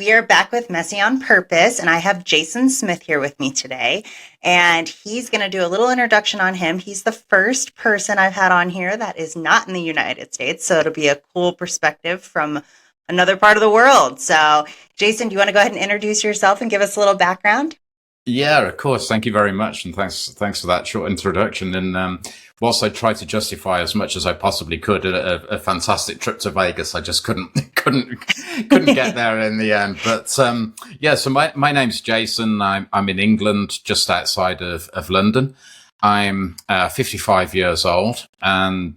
We are back with Messy on Purpose, and I have Jason Smith here with me today. And he's going to do a little introduction on him. He's the first person I've had on here that is not in the United States, so it'll be a cool perspective from another part of the world. So, Jason, do you want to go ahead and introduce yourself and give us a little background? Yeah, of course. Thank you very much, and thanks for that short introduction. And whilst I tried to justify as much as I possibly could a fantastic trip to Vegas, I just couldn't couldn't get there in the end. But yeah, so my name's Jason. I'm in England, just outside of London. I'm 55 years old, and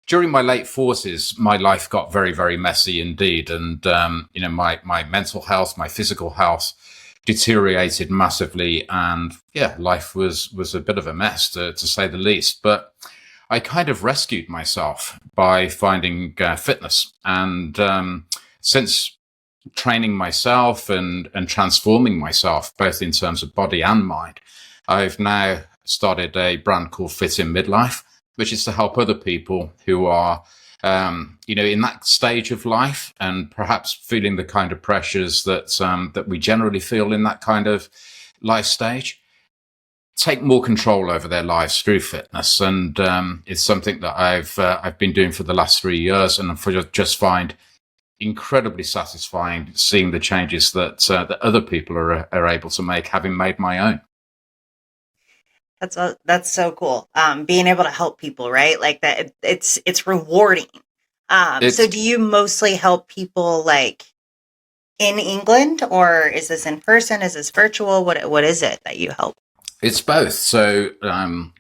during my late 40s, my life got very, very messy indeed. And my mental health, my physical health deteriorated massively, and yeah, life was a bit of a mess to say the least. But I kind of rescued myself by finding fitness, and since training myself and transforming myself both in terms of body and mind, I've now started a brand called FitInMidlife, which is to help other people who are in that stage of life and perhaps feeling the kind of pressures that we generally feel in that kind of life stage, take more control over their lives through fitness. And it's something that I've been doing for the last 3 years, and I just find incredibly satisfying seeing the changes that other people are able to make, having made my own. That's so cool. Being able to help people, right? Like that, it's rewarding. So It's do you mostly help people like in England, or is this in person? Is this virtual? What is it that you help? It's both. So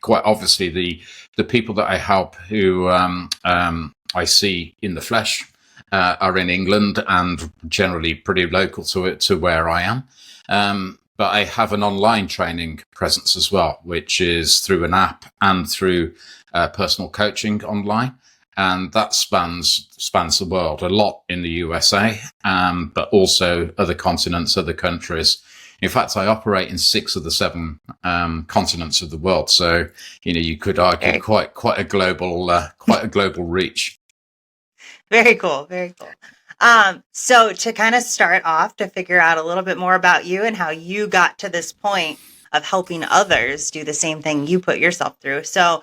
quite obviously, the people that I help who I see in the flesh are in England and generally pretty local to it, to where I am. But I have an online training presence as well, which is through an app and through personal coaching online. And that spans the world, a lot in the USA, but also other continents, other countries. In fact, I operate in 6 of the 7 continents of the world. So, you could argue Very cool. quite a global reach. Very cool. Very cool. So to kind of start off to figure out a little bit more about you and how you got to this point of helping others do the same thing you put yourself through. So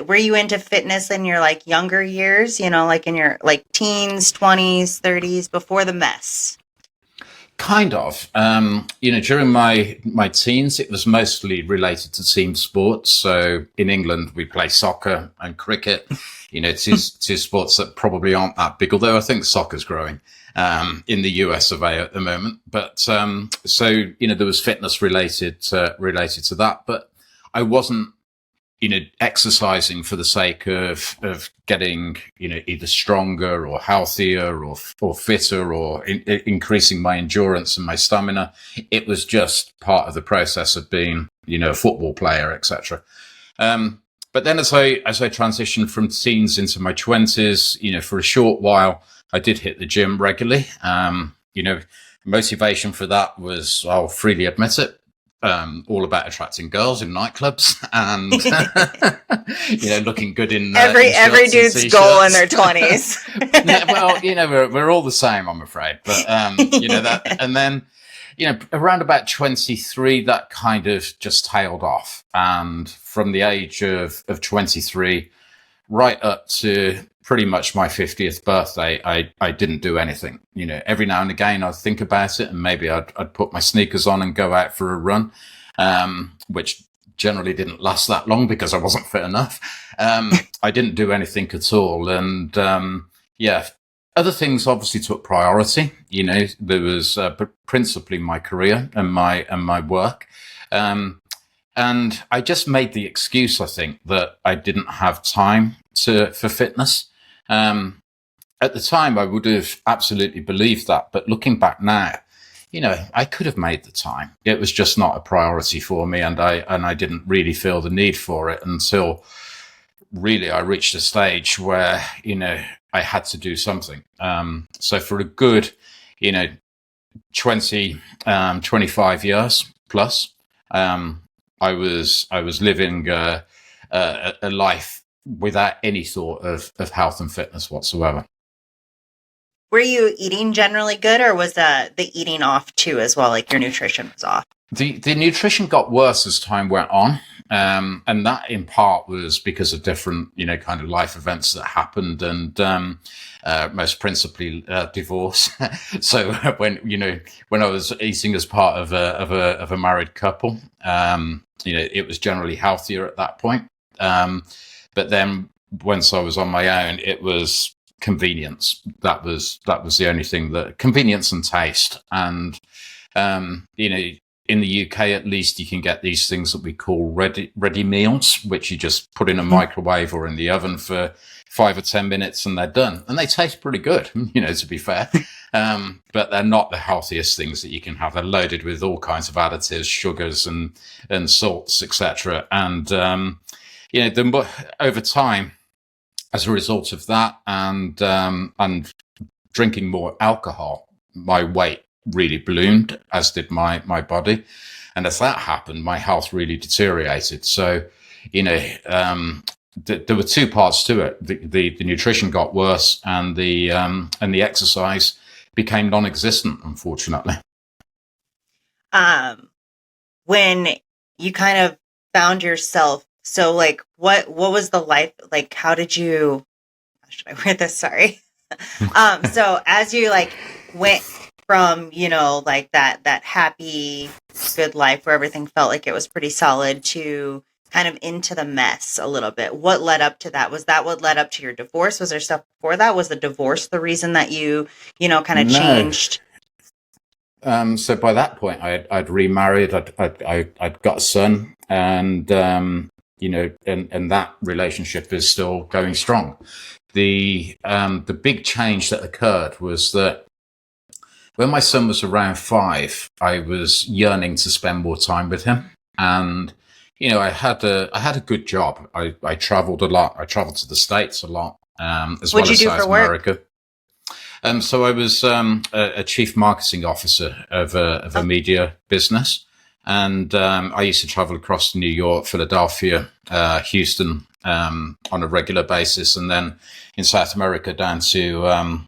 were you into fitness in your like younger years, like in your like teens, 20s, 30s before the mess? Kind of. During my teens, it was mostly related to team sports. So in England, we play soccer and cricket. Two sports that probably aren't that big, although I think soccer's growing in the US of A at the moment. But there was fitness related to that, but I wasn't exercising for the sake of getting, either stronger or healthier or fitter or increasing my endurance and my stamina. It was just part of the process of being, a football player, etc. But then as I transitioned from teens into my 20s, for a short while, I did hit the gym regularly. Motivation for that was, I'll freely admit it, all about attracting girls in nightclubs and looking good in Every shirts and dude's goal in their t-shirts. 20s. Yeah, well, we're all the same, I'm afraid. But that, and then around about 23, that kind of just tailed off, and from the age of 23 right up to pretty much my 50th birthday, I didn't do anything. Every now and again I'd think about it, and maybe I'd put my sneakers on and go out for a run, which generally didn't last that long because I wasn't fit enough. I didn't do anything at all. And yeah, other things obviously took priority. There was principally my career and my work. And I just made the excuse, I think, that I didn't have time for fitness. At the time, I would have absolutely believed that. But looking back now, I could have made the time. It was just not a priority for me. And I didn't really feel the need for it until really I reached a stage where, I had to do something. So for a good, 20, 25 years plus, I was living a life without any thought of health and fitness whatsoever. Were you eating generally good, or was the eating off too as well? Like your nutrition was off? The nutrition got worse as time went on. And that in part was because of different, kind of life events that happened, and most principally divorce. So when I was eating as part of a married couple, it was generally healthier at that point. But then once I was on my own, it was convenience. That was the only thing, that convenience and taste. And in the UK, at least, you can get these things that we call ready meals, which you just put in a microwave or in the oven for 5 or 10 minutes and they're done. And they taste pretty good, to be fair. But they're not the healthiest things that you can have. They're loaded with all kinds of additives, sugars and salts, etc. And, over time, as a result of that and drinking more alcohol, my weight really ballooned, as did my body. And as that happened, my health really deteriorated. So, there were two parts to it. The nutrition got worse, and the exercise became non-existent, unfortunately. When you kind of found yourself, so like what was the life like? How did you, how should I word this? Sorry. So as you like went from, like that happy, good life where everything felt like it was pretty solid, to kind of into the mess a little bit. What led up to that? Was that what led up to your divorce? Was there stuff before that? Was the divorce the reason that you kind of changed? So by that point, I'd remarried. I'd got a son, and and that relationship is still going strong. The big change that occurred was that when my son was around 5, I was yearning to spend more time with him, and I had a good job. I traveled a lot. I traveled to the States a lot, as well as South America. So I was a chief marketing officer of a media business, and I used to travel across New York, Philadelphia, Houston on a regular basis, and then in South America down to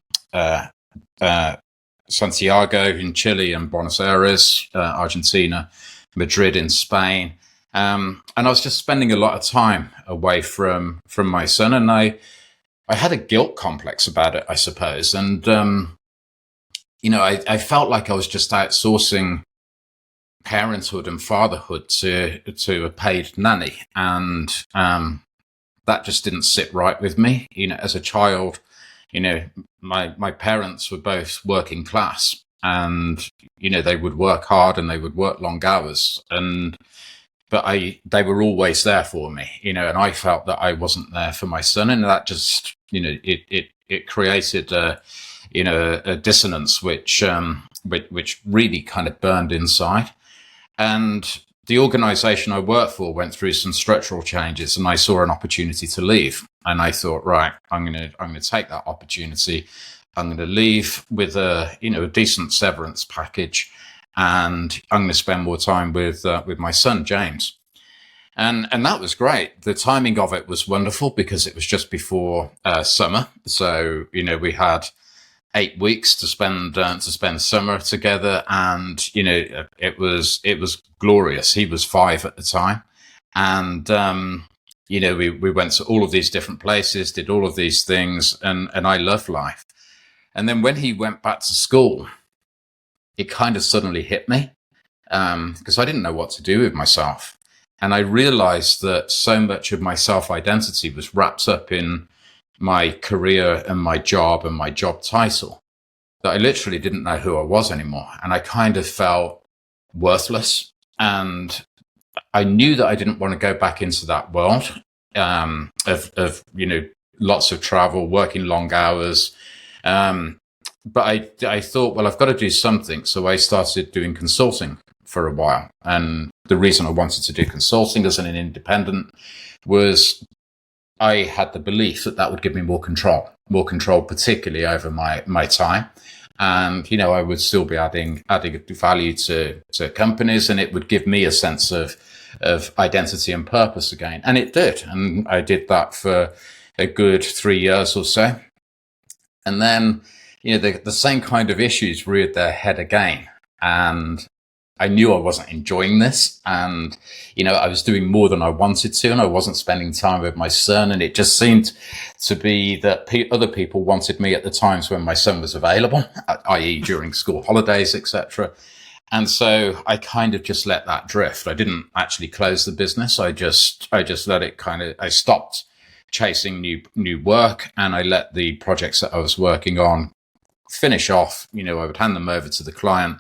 Santiago in Chile and Buenos Aires, Argentina, Madrid in Spain. And I was just spending a lot of time away from my son, and I had a guilt complex about it, I suppose. And, I felt like I was just outsourcing parenthood and fatherhood to a paid nanny. And that just didn't sit right with me. As a child, my parents were both working class, and, they would work hard and they would work long hours. But they were always there for me, and I felt that I wasn't there for my son, and that just, it created a dissonance, which really kind of burned inside. And the organization I worked for went through some structural changes, and I saw an opportunity to leave. And I thought, right, I'm going to take that opportunity. I'm going to leave with a decent severance package, and I'm going to spend more time with my son, James. And that was great. The timing of it was wonderful because it was just before summer. So, we had 8 weeks to spend summer together, and, it was glorious. He was 5 at the time. And, we went to all of these different places, did all of these things, and I loved life. And then when he went back to school, it kind of suddenly hit me, because I didn't know what to do with myself. And I realized that so much of my self-identity was wrapped up in my career and my job title that I literally didn't know who I was anymore. And I kind of felt worthless. And I knew that I didn't want to go back into that world of lots of travel, working long hours. But I thought, well, I've got to do something. So I started doing consulting for a while. And the reason I wanted to do consulting as an independent was I had the belief that would give me more control, particularly over my time. And, I would still be adding value to companies, and it would give me a sense of identity and purpose again. And it did. And I did that for a good 3 years or so. And then, the same kind of issues reared their head again. And I knew I wasn't enjoying this. And, I was doing more than I wanted to, and I wasn't spending time with my son. And it just seemed to be that other people wanted me at the times when my son was available, i.e. during school holidays, etc. And so I kind of just let that drift. I didn't actually close the business. I just let it I stopped chasing new work, and I let the projects that I was working on finish off. I would hand them over to the client,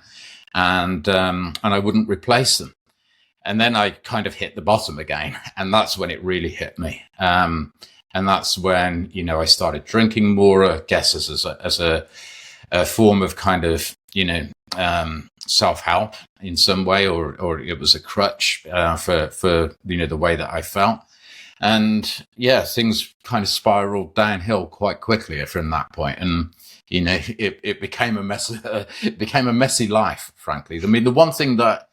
and I wouldn't replace them. And then I kind of hit the bottom again, and that's when it really hit me. And that's when I started drinking more, I guess as a form of kind of self-help in some way, or it was a crutch for the way that I felt. And yeah, things kind of spiraled downhill quite quickly from that point. And it became a mess. It became a messy life, frankly. I mean, the one thing that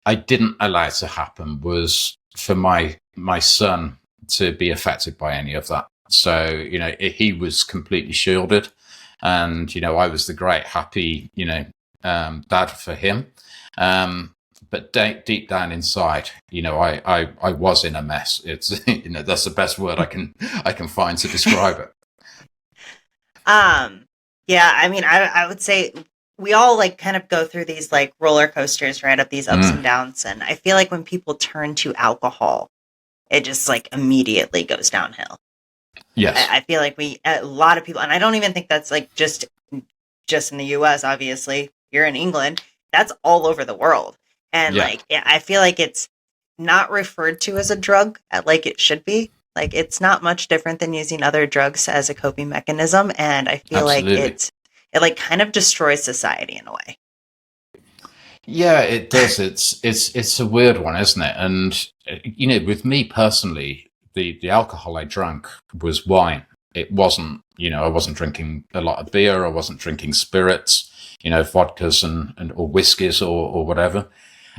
I didn't allow to happen was for my son to be affected by any of that. So he was completely shielded, and I was the great happy dad for him. But deep down inside, I was in a mess. It's that's the best word I can find to describe it. Yeah, I mean, I would say we all like kind of go through these like roller coasters, right? Of these ups and downs. And I feel like when people turn to alcohol, it just like immediately goes downhill. Yes. I feel like a lot of people, and I don't even think that's like just in the US, obviously. You're in England. That's all over the world. And like, I feel like it's not referred to as a drug like it should be. Like, it's not much different than using other drugs as a coping mechanism. And I feel Absolutely. like it like kind of destroys society in a way. Yeah, it does. It's a weird one, isn't it? And with me personally, the alcohol I drank was wine. It wasn't, I wasn't drinking a lot of beer. I wasn't drinking spirits, vodkas and or whiskies or whatever.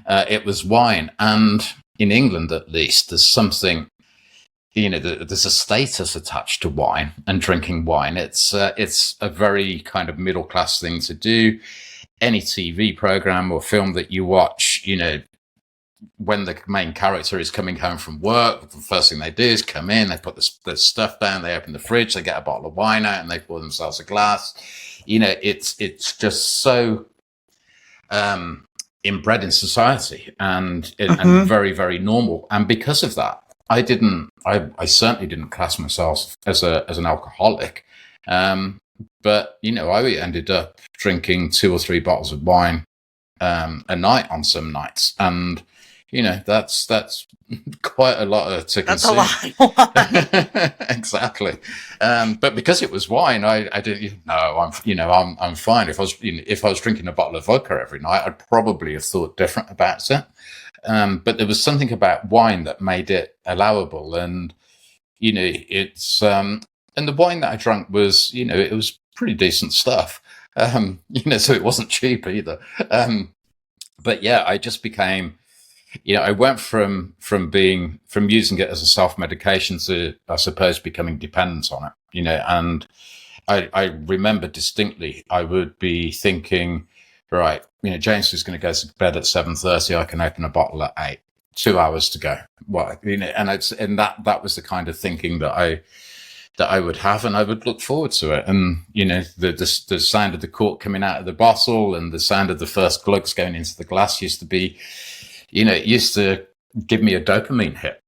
It was wine. And in England, at least, there's something, there's a status attached to wine and drinking wine. It's a very kind of middle class thing to do. Any TV program or film that you watch, when the main character is coming home from work, the first thing they do is come in, they put the stuff down, they open the fridge, they get a bottle of wine out, and they pour themselves a glass. It's just so inbred in society and very, very normal. And because of that, I certainly didn't class myself as an alcoholic. But I ended up drinking 2 or 3 bottles of wine a night on some nights, and that's quite a lot to consume. That's a lot. Exactly. But because it was wine, I didn't. No, I'm fine. If I was drinking a bottle of vodka every night, I'd probably have thought different about it. But there was something about wine that made it allowable, and it's and the wine that I drank was it was pretty decent stuff. So it wasn't cheap either. But yeah, I just became, I went from using it as a self-medication to, I suppose, becoming dependent on it, and I remember distinctly, I would be thinking, right, James is going to go to bed at 7:30. I can open a bottle at 8, 2 hours to go. Well, and that was the kind of thinking that I would have, and I would look forward to it. And, the sound of the cork coming out of the bottle and the sound of the first glugs going into the glass used to be, it used to give me a dopamine hit.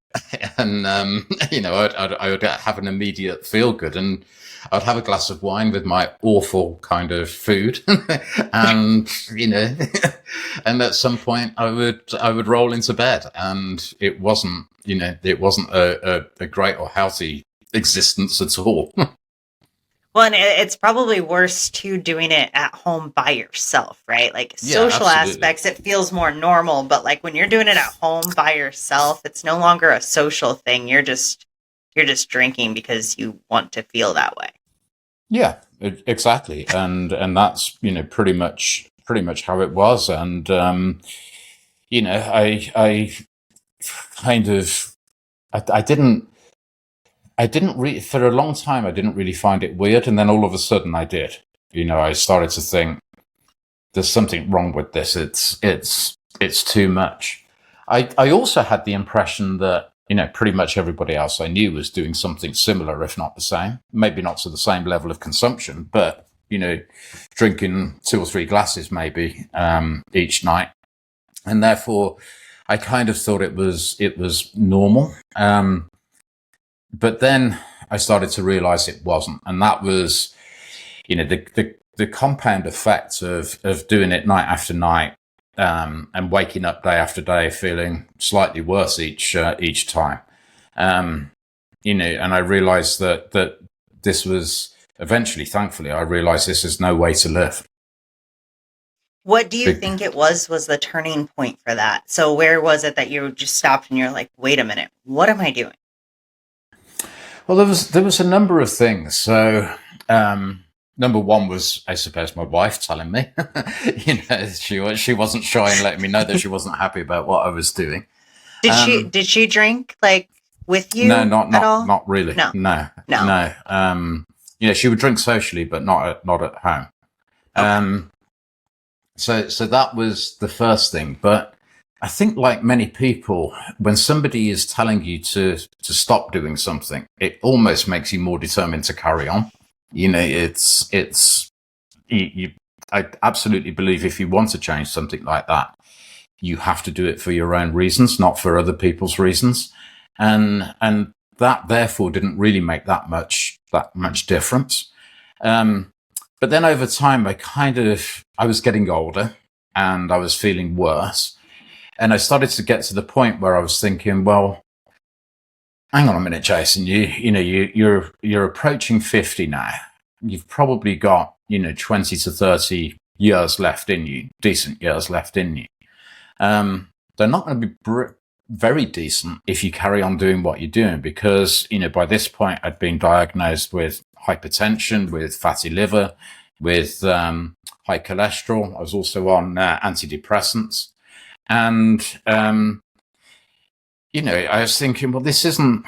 And, I would have an immediate feel good, and I'd have a glass of wine with my awful kind of food. And, and at some point I would roll into bed, and it wasn't a great or healthy existence at all. Well, and it's probably worse too doing it at home by yourself, right? Like social aspects, it feels more normal, but like when you're doing it at home by yourself, it's no longer a social thing. You're just drinking because you want to feel that way. Yeah, exactly. And that's, pretty much how it was. And, I kind of, I didn't really, for a long time, I didn't really find it weird. And then all of a sudden I did. I started to think there's something wrong with this. It's too much. I also had the impression that, pretty much everybody else I knew was doing something similar, if not the same. Maybe not to the same level of consumption, but, drinking 2 or 3 glasses maybe each night. And therefore, I kind of thought it was normal. But then I started to realize it wasn't. And that was, the compound effect of doing it night after night, and waking up day after day feeling slightly worse each time. And I realized that this was eventually, thankfully, I realized this is no way to live. What do you think it was the turning point for that? So where was it that you just stopped and you're like, wait a minute, what am I doing? Well, there was a number of things. So, number one was, I suppose, my wife telling me, she wasn't shy in letting me know that she wasn't happy about what I was doing. Did she drink like with you? No, at all? not really. No. She would drink socially, but not at home. Okay. So that was the first thing. But I think, like many people, when somebody is telling you to stop doing something, it almost makes you more determined to carry on. I absolutely believe if you want to change something like that, you have to do it for your own reasons, not for other people's reasons. And that therefore didn't really make that much difference. But then over time, I was getting older and I was feeling worse. And I started to get to the point where I was thinking, well, hang on a minute, Jason, you're approaching 50 now. You've probably got, 20 to 30 years left in you, decent years left in you. They're not going to be very decent if you carry on doing what you're doing, because, by this point I'd been diagnosed with hypertension, with fatty liver, with high cholesterol. I was also on antidepressants. And, I was thinking, well, this isn't,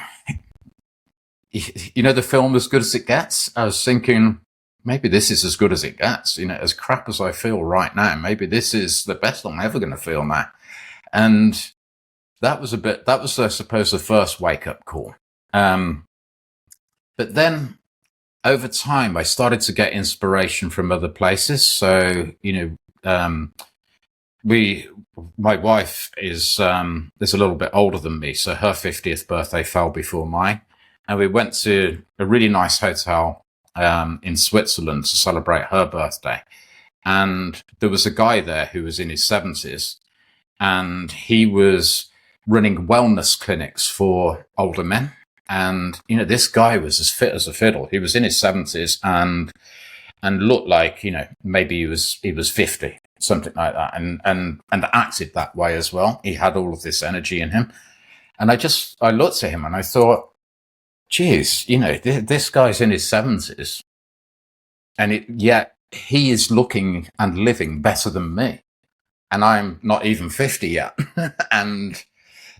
the film As Good as It Gets. I was thinking, maybe this is as good as it gets, as crap as I feel right now. Maybe this is the best I'm ever going to feel now. And that was, I suppose, the first wake up call. But then over time, I started to get inspiration from other places. So, my wife is a little bit older than me, so her 50th birthday fell before mine, and we went to a really nice hotel in Switzerland to celebrate her birthday. And there was a guy there who was in his 70s, and he was running wellness clinics for older men. And this guy was as fit as a fiddle. He was in his 70s and looked like maybe he was 50. Something like that, and acted that way as well. He had all of this energy in him, and I looked at him and I thought, geez, this guy's in his 70s, and yet he is looking and living better than me, and I'm not even 50 yet. And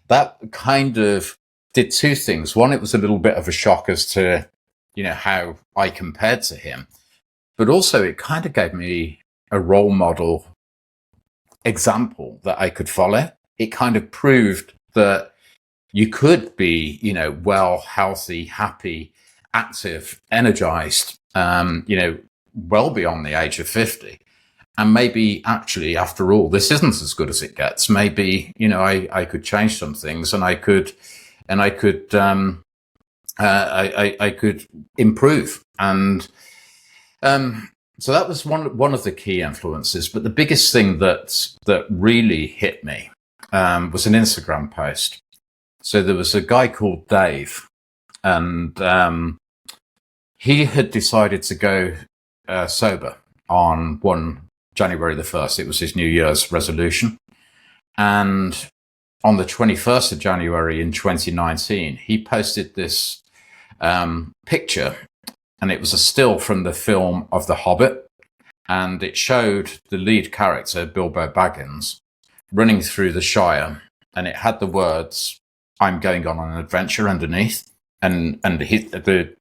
that kind of did two things. One, it was a little bit of a shock as to how I compared to him, but also it kind of gave me a role model example that I could follow. It kind of proved that you could be, well, healthy, happy, active, energized, well beyond the age of 50. And maybe actually, after all, this isn't as good as it gets. Maybe, I could change some things, and I could improve. And, so that was one of the key influences. But the biggest thing that really hit me was an Instagram post. So there was a guy called Dave, and he had decided to go sober on January the 1st. It was his New Year's resolution. And on the 21st of January in 2019, he posted this picture. And it was a still from the film of The Hobbit. And it showed the lead character, Bilbo Baggins, running through the Shire. And it had the words, "I'm going on an adventure" underneath. And the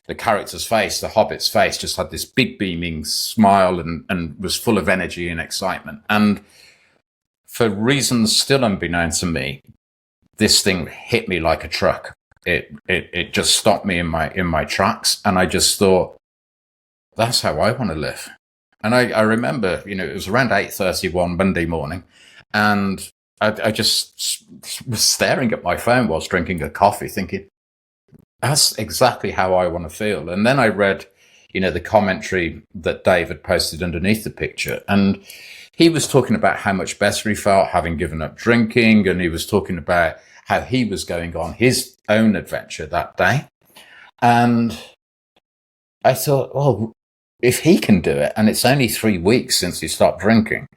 the character's face, the Hobbit's face, just had this big beaming smile and was full of energy and excitement. And for reasons still unbeknown to me, this thing hit me like a truck. It just stopped me in my tracks, and I just thought, that's how I want to live. And I remember, it was around 8:30 one Monday morning, and I just was staring at my phone whilst drinking a coffee, thinking, that's exactly how I want to feel. And then I read, the commentary that Dave had posted underneath the picture, and he was talking about how much better he felt having given up drinking, and he was talking about how he was going on his own adventure that day. And I thought, well, if he can do it, and it's only 3 weeks since he stopped drinking,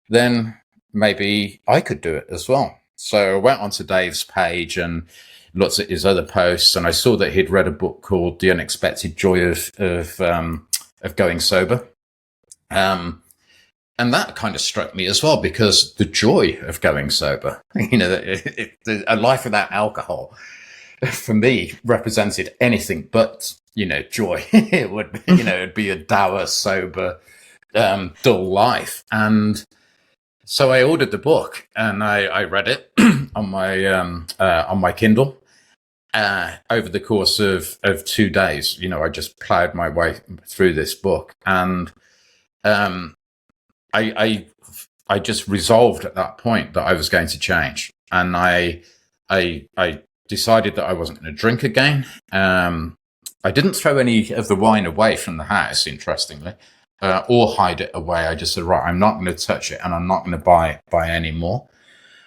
then maybe I could do it as well. So I went onto Dave's page and looked at his other posts, and I saw that he'd read a book called The Unexpected Joy of Going Sober. And that kind of struck me as well, because the joy of going sober, a life without alcohol, for me, represented anything but, joy. It would, it'd be a dour, sober, dull life. And so I ordered the book and I read it on my Kindle. Over the course of 2 days, I just plowed my way through this book, and I just resolved at that point that I was going to change, and I decided that I wasn't going to drink again. I didn't throw any of the wine away from the house, interestingly, or hide it away. I just said, right, I'm not going to touch it, and I'm not going to buy any more.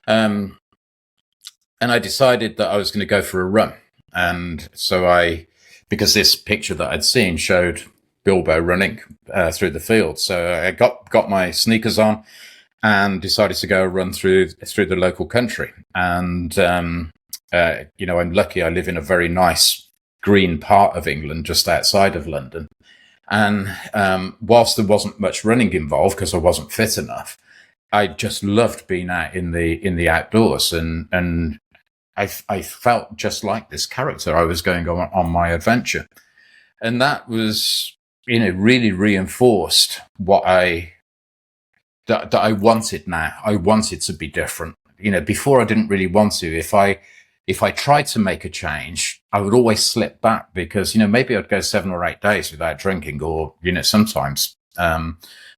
And I decided that I was going to go for a run, and so because this picture that I'd seen showed Bilbo running through the field. So I got my sneakers on and decided to go run through the local country. And, I'm lucky I live in a very nice green part of England, just outside of London. And whilst there wasn't much running involved because I wasn't fit enough, I just loved being out in the outdoors. And I felt just like this character. I was going on my adventure. And that was, really reinforced what that I wanted now. I wanted to be different. Before I didn't really want to. If I tried to make a change, I would always slip back because, maybe I'd go 7 or 8 days without drinking, or, sometimes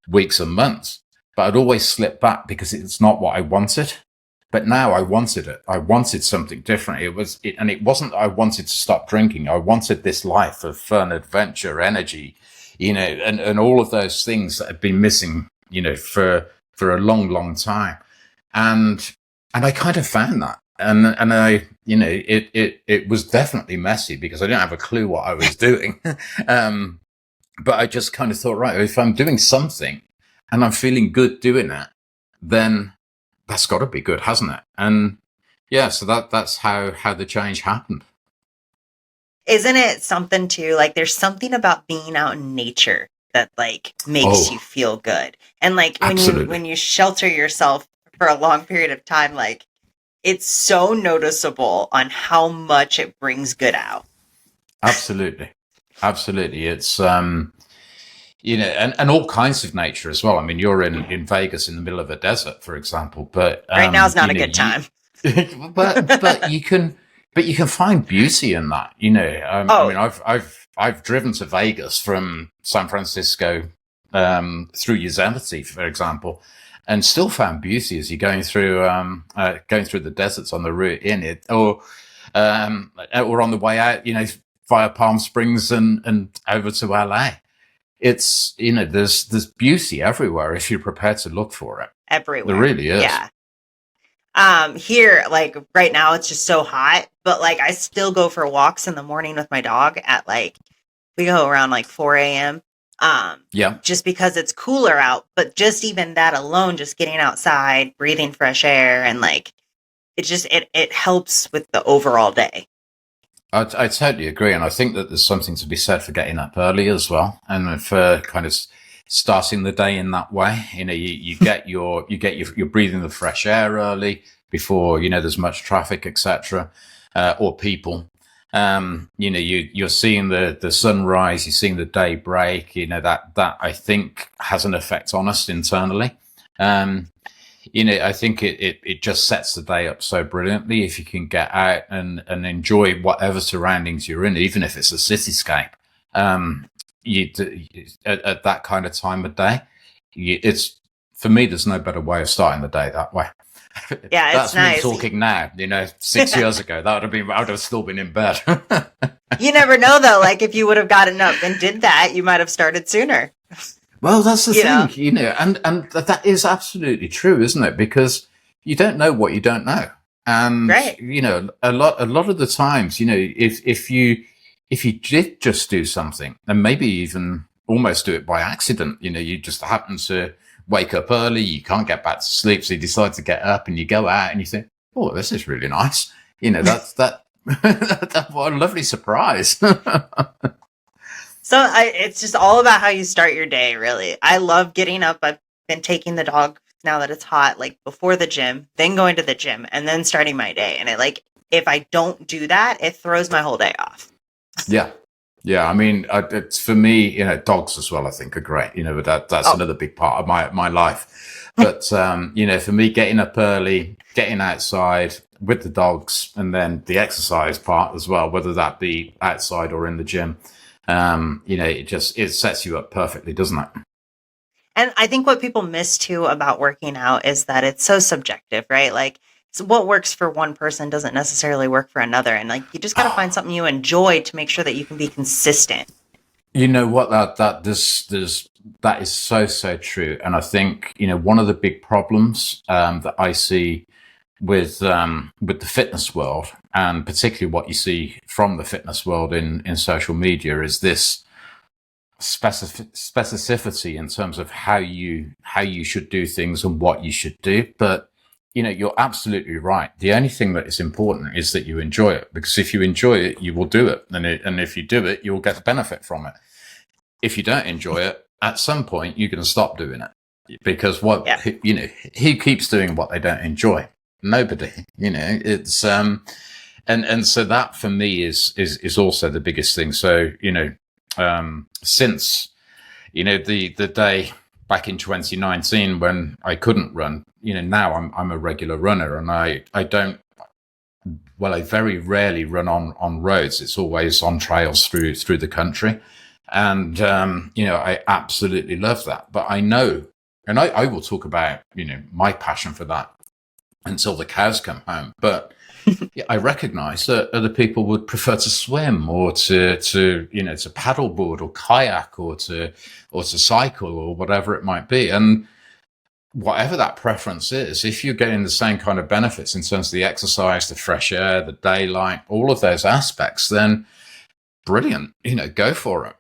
weeks and months, but I'd always slip back because it's not what I wanted. But now I wanted it. I wanted something different. And it wasn't that I wanted to stop drinking. I wanted this life of fun, adventure, energy, and all of those things that had been missing, for a long, long time. And I kind of found that. And I, it was definitely messy because I didn't have a clue what I was doing. But I just kind of thought, right, if I'm doing something and I'm feeling good doing it, then that's got to be good, hasn't it? And yeah, so that's how the change happened. Isn't it something too? Like, there's something about being out in nature that makes you feel good. And when you shelter yourself for a long period of time, it's so noticeable on how much it brings good out. Absolutely. It's and all kinds of nature as well. I mean, you're in Vegas in the middle of a desert, for example, but right now is not a good time. but you can find beauty in that. I mean, I've driven to Vegas from San Francisco through Yosemite, for example, and still found beauty as you're going through the deserts on the route in it, or on the way out, via Palm Springs and over to LA. It's, there's beauty everywhere if you're prepared to look for it. Everywhere. There really is. Yeah. Here, right now it's just so hot, but I still go for walks in the morning with my dog at we go around 4 a.m. Yeah. Just because it's cooler out, but just even that alone, just getting outside, breathing fresh air, and it helps with the overall day. I totally agree, and I think that there's something to be said for getting up early as well, and for kind of starting the day in that way. You're breathing the fresh air early before there's much traffic, etc., or people. You're seeing the sunrise, you're seeing the day break. That I think has an effect on us internally. Um, I think it just sets the day up so brilliantly if you can get out and enjoy whatever surroundings you're in, even if it's a cityscape. Um, at that kind of time of day, it's for me. There's no better way of starting the day that way. Yeah, it's That's me nice. talking now. 6 years ago, I would have still been in bed. You never know though, like if you would have gotten up and did that, you might have started sooner. Well, that's the You know? thing, and that is absolutely true, isn't it? Because you don't know what you don't know, and Right. a lot of the times, if you did just do something, and maybe even almost do it by accident, you just happen to wake up early, you can't get back to sleep, so you decide to get up and you go out and you think, oh, this is really nice. That's that. What a lovely surprise. So it's just all about how you start your day, really. I love getting up. I've been taking the dog now that it's hot, like before the gym, then going to the gym, and then starting my day. And if I don't do that, it throws my whole day off. Yeah. Yeah. I mean, it's for me, dogs as well, I think are great, but that's Oh, another big part of my life. But, for me, getting up early, getting outside with the dogs, and then the exercise part as well, whether that be outside or in the gym, it sets you up perfectly, doesn't it? and I think what people miss too about working out is that it's so subjective, right? Like what works for one person doesn't necessarily work for another. And like you just got to find something you enjoy to make sure that you can be consistent. You know what that is so true, and I think one of the big problems that I see with the fitness world, and particularly what you see from the fitness world in social media, is this specificity in terms of how you should do things and what you should do. But you're absolutely right. The only thing that is important is that you enjoy it, because if you enjoy it, you will do it, and if you do it, you'll get the benefit from it. If you don't enjoy it, at some point you're going to stop doing it, because Yeah. who keeps doing what they don't enjoy? Nobody. It's and so that for me is also the biggest thing. So since the day back in 2019 when I couldn't run, now I'm a regular runner, and I very rarely run on roads. It's always on trails through the country. And, I absolutely love that. But I know, and I will talk about, my passion for that until the cows come home. But yeah, I recognize that other people would prefer to swim or to paddleboard or kayak or to cycle or whatever it might be. And whatever that preference is, if you're getting the same kind of benefits in terms of the exercise, the fresh air, the daylight, all of those aspects, then brilliant, go for it.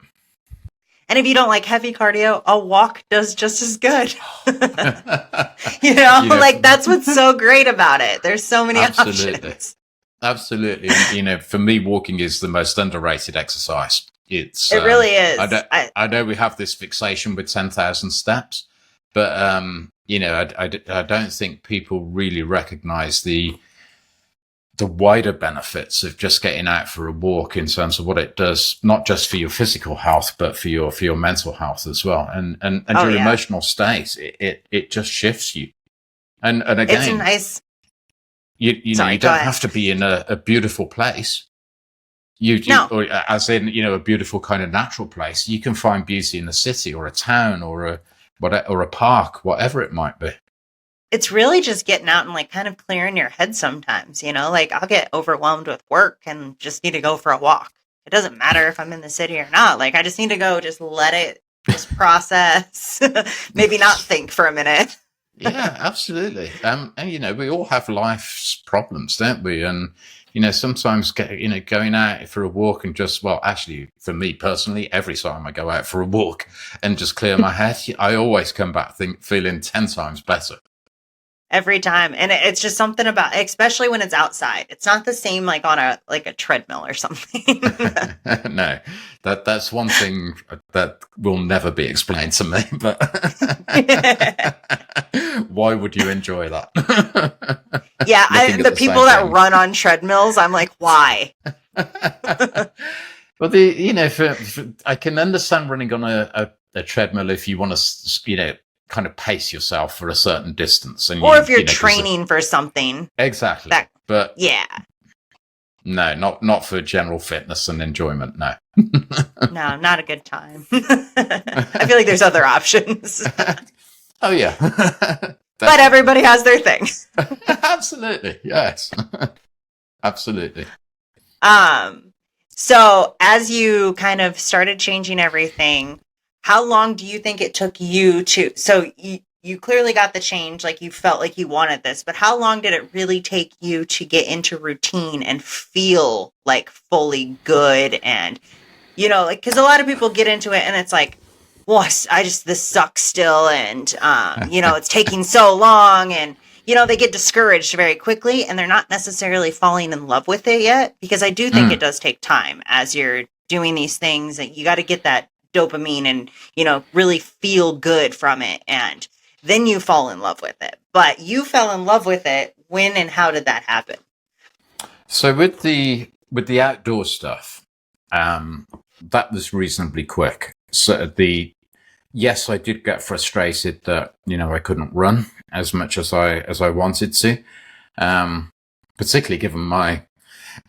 And if you don't like heavy cardio, a walk does just as good. Like that's what's so great about it. There's so many absolutely. options. Absolutely. And, for me, walking is the most underrated exercise. It really is. I know we have this fixation with 10,000 steps, but, I don't think people really recognize the wider benefits of just getting out for a walk in terms of what it does, not just for your physical health, but for your mental health as well. And your emotional state, it just shifts you. And again, it's nice. You don't have to be in a beautiful place. Or as in, a beautiful kind of natural place. You can find beauty in a city or a town or a park, whatever it might be. It's really just getting out and like kind of clearing your head sometimes, like I'll get overwhelmed with work and just need to go for a walk. It doesn't matter if I'm in the city or not. Like I just need to go, just let it just process, maybe not think for a minute. Yeah, absolutely. And we all have life's problems, don't we? And sometimes going out for a walk and actually for me personally, every time I go out for a walk and just clear my head, I always come back feeling 10 times better. Every time. And it's just something about, especially when it's outside. It's not the same like on a treadmill or something. No, that's one thing that will never be explained to me, but why would you enjoy that? Yeah, the people that run on treadmills, I'm like, why? Well, I can understand running on a treadmill if you want to, kind of pace yourself for a certain distance, and Or if you're because training for something. exactly. That, But yeah. no, not for general fitness and enjoyment. No. No, not a good time. I feel like there's other options. Oh yeah. But everybody has their thing. Absolutely. Yes. Absolutely. So as you kind of started changing everything, how long do you think it took you to, so you clearly got the change, like you felt like you wanted this, but how long did it really take you to get into routine and feel like fully good? And, like, cause a lot of people get into it and it's like, well, this sucks still. And, it's taking so long, and, they get discouraged very quickly, and they're not necessarily falling in love with it yet, because I do think it does take time as you're doing these things, and you got to get that dopamine and, really feel good from it. And then you fall in love with it. But you fell in love with it. When and how did that happen? So with the outdoor stuff, that was reasonably quick. So yes, I did get frustrated that I couldn't run as much as I wanted to, particularly given my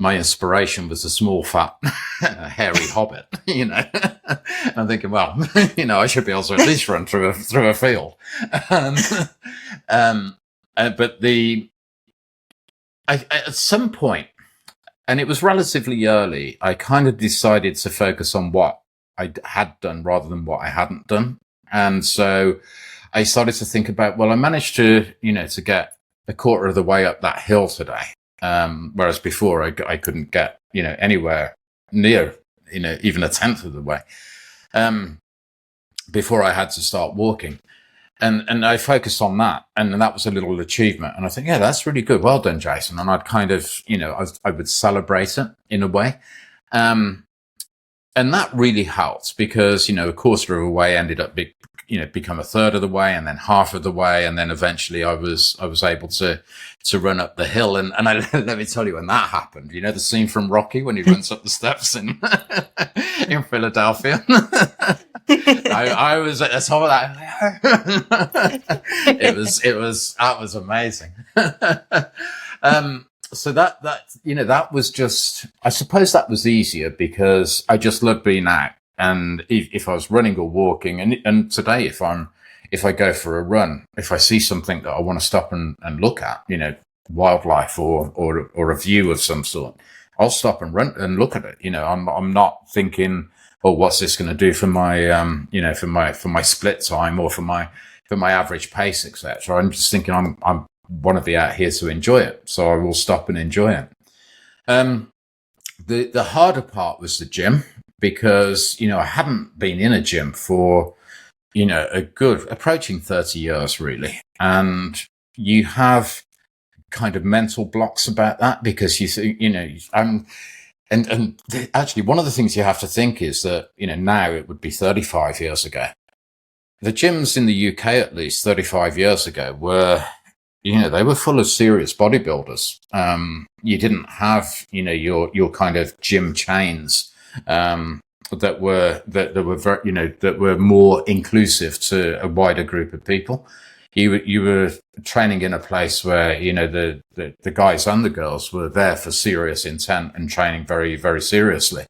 inspiration was a small, fat, hairy hobbit. I'm thinking, well, I should be able to at least run through a field. But at some point, and it was relatively early, I kind of decided to focus on what I had done rather than what I hadn't done. And so I started to think about, well, I managed to, to get a quarter of the way up that hill today. Whereas before I couldn't get, anywhere near, even a tenth of the way, before I had to start walking. And I focused on that, and that was a little achievement. And I think, yeah, that's really good. Well done, Jason. And I'd kind of, I would celebrate it in a way. And that really helped because, a quarter of the way ended up become a third of the way, and then half of the way. And then eventually I was able to run up the hill. And let me tell you when that happened, the scene from Rocky when he runs up the steps in Philadelphia. I was at the top of that. That was amazing. So that was just, I suppose that was easier because I just love being out. And if I was running or walking, and today, if I go for a run, if I see something that I want to stop and look at, wildlife or a view of some sort, I'll stop and run and look at it. I'm not thinking, oh, what's this going to do for my, for my split time or for my average pace, etc. I'm just thinking I'm want to be out here to enjoy it, so I will stop and enjoy it. The harder part was the gym because I hadn't been in a gym for a good approaching 30 years really, and you have kind of mental blocks about that because you think and actually one of the things you have to think is that now it would be 35 years ago. The gyms in the UK, at least 35 years ago, were they were full of serious bodybuilders. You didn't have, your kind of gym chains, that were very, that were more inclusive to a wider group of people. You were training in a place where, the guys and the girls were there for serious intent and training very, very seriously.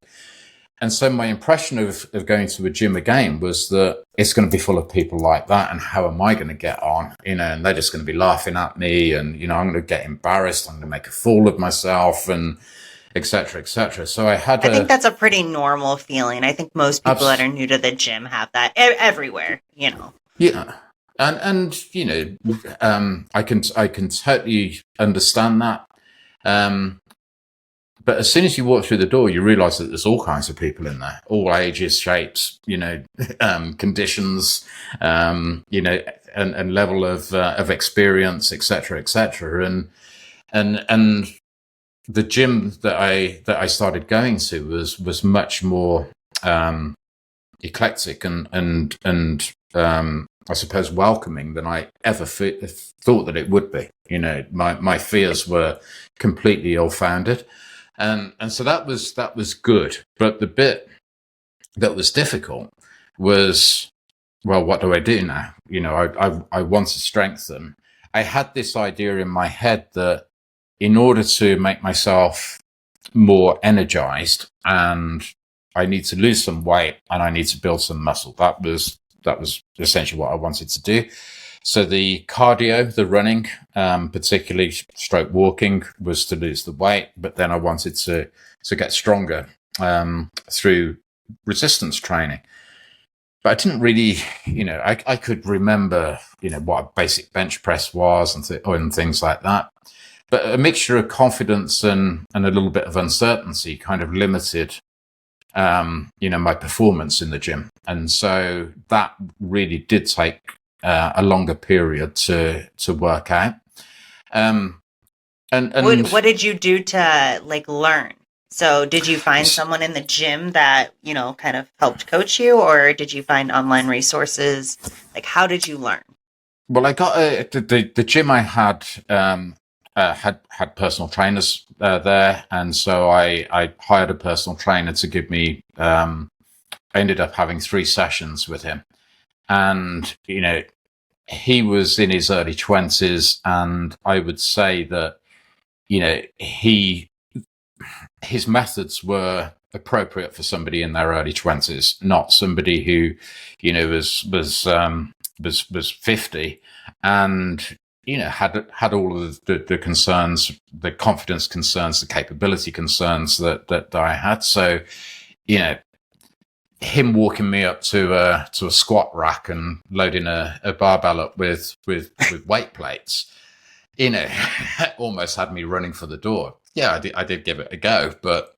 And so my impression of going to a gym again was that it's going to be full of people like that. And how am I going to get on? And they're just going to be laughing at me. And, I'm going to get embarrassed. I'm going to make a fool of myself and et cetera, et cetera. So I think that's a pretty normal feeling. I think most people that are new to the gym have that everywhere, Yeah. And I can totally understand that. But as soon as you walk through the door, you realize that there's all kinds of people in there, all ages, shapes, conditions, and level of experience, et cetera, et cetera. And the gym that I started going to was much more, eclectic and I suppose welcoming than I ever thought that it would be. My fears were completely ill-founded. And so that was good. But the bit that was difficult was, well, what do I do now? I want to strengthen. I had this idea in my head that in order to make myself more energized, and I need to lose some weight and I need to build some muscle. That was essentially what I wanted to do. So the cardio, the running, particularly stroke walking, was to lose the weight, but then I wanted to get stronger through resistance training. But I didn't really, I could remember, what a basic bench press was and things like that. But a mixture of confidence and a little bit of uncertainty kind of limited, my performance in the gym. And so that really did take a longer period to work out. And what did you do to like learn? So did you find someone in the gym that, kind of helped coach you, or did you find online resources? Like, how did you learn? Well, I got the gym I had had personal trainers there, and so I hired a personal trainer to give me. I ended up having 3 sessions with him, and he was in his early 20s, and I would say that his methods were appropriate for somebody in their early 20s, not somebody who was 50 and had all of the concerns, the confidence concerns, the capability concerns that I had. So him walking me up to a squat rack and loading a barbell up with weight plates, almost had me running for the door. Yeah, I did give it a go, but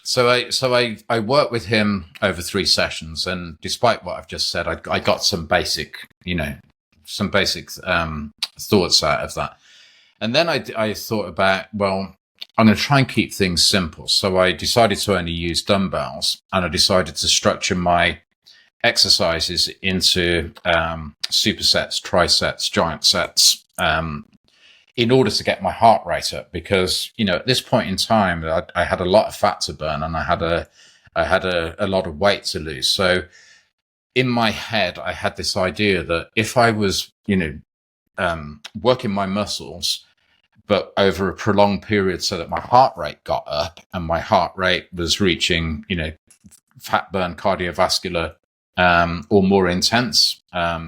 so I worked with him over 3 sessions, and despite what I've just said, I got some basic thoughts out of that. And then I thought about, well, I'm going to try and keep things simple. So I decided to only use dumbbells, and I decided to structure my exercises into supersets, trisets, giant sets, in order to get my heart rate up. Because at this point in time, I had a lot of fat to burn, and I had a lot of weight to lose. So in my head, I had this idea that if I was working my muscles, but over a prolonged period, so that my heart rate got up and my heart rate was reaching fat burn, cardiovascular, or more intense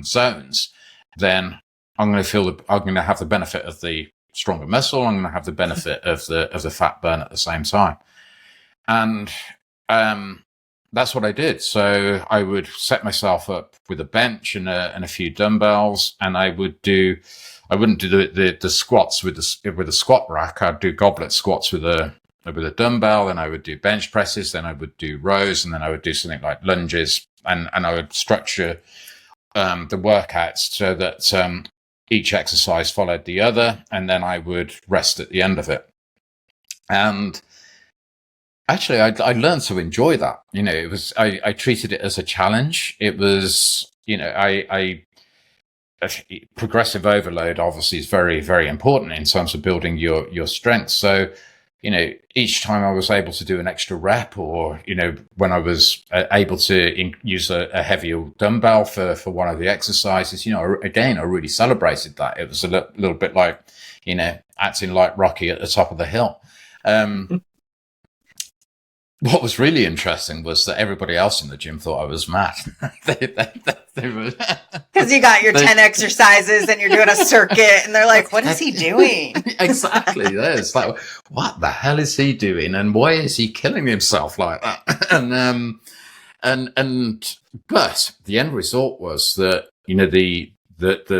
zones, then I'm going to have the benefit of the stronger muscle. I'm going to have the benefit of the fat burn at the same time. And that's what I did. So I would set myself up with a bench and a few dumbbells, and I wouldn't do the squats with the squat rack. I'd do goblet squats with a dumbbell, and I would do bench presses, then I would do rows, and then I would do something like lunges, and I would structure the workouts so that each exercise followed the other, and then I would rest at the end of it. And actually, I learned to enjoy that. It was I treated it as a challenge. It was progressive overload obviously is very, very important in terms of building your strength. So each time I was able to do an extra rep, or when I was able to use a heavier dumbbell for one of the exercises, again, I really celebrated that. It was a little bit like acting like Rocky at the top of the hill. What was really interesting was that everybody else in the gym thought I was mad. Because you got your 10 exercises and you're doing a circuit, and they're like, what is he doing? Exactly. It's like, what the hell is he doing? And why is he killing himself like that? But the end result was that, the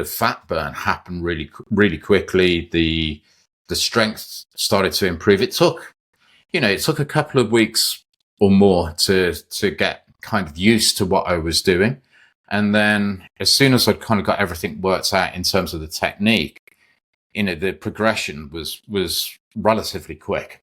fat burn happened really, really quickly. The strength started to improve. It took a couple of weeks or more to get kind of used to what I was doing. And then as soon as I'd kind of got everything worked out in terms of the technique, the progression was relatively quick,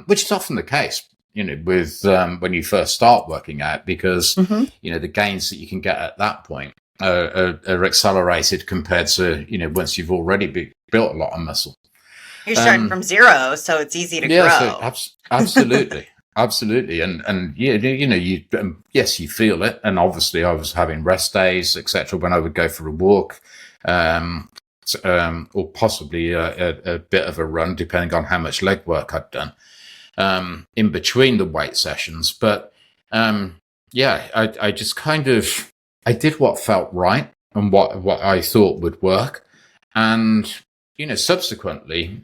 which is often the case, with when you first start working out, because, the gains that you can get at that point are accelerated compared to, once you've already built a lot of muscle. You're starting from zero, so it's easy to Yeah, so grow. absolutely, absolutely, and yeah, you yes, you feel it, and obviously, I was having rest days, etc. When I would go for a walk, um, or possibly a bit of a run, depending on how much leg work I'd done in between the weight sessions. But yeah, I just kind of I did what felt right and what I thought would work, and subsequently.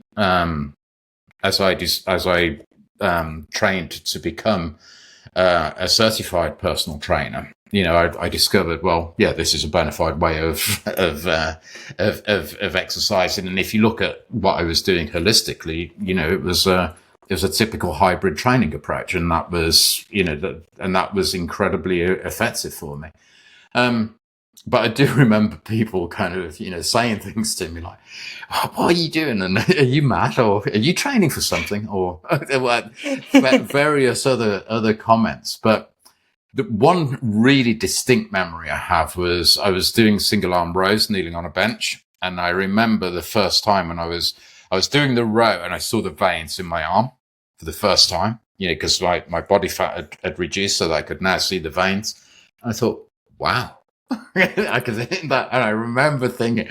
As I trained to become a certified personal trainer, I discovered, well, yeah, this is a bona fide way of exercising. And if you look at what I was doing holistically, it was a typical hybrid training approach, and that was that was incredibly effective for me. Um, but I do remember people kind of, saying things to me like, oh, "What are you doing? And are you mad? Or are you training for something?" Or various other comments. But the one really distinct memory I have was I was doing single arm rows, kneeling on a bench, and I remember the first time when I was doing the row and I saw the veins in my arm for the first time. Because my body fat had reduced, so that I could now see the veins. I thought, wow. I could think that, and I remember thinking,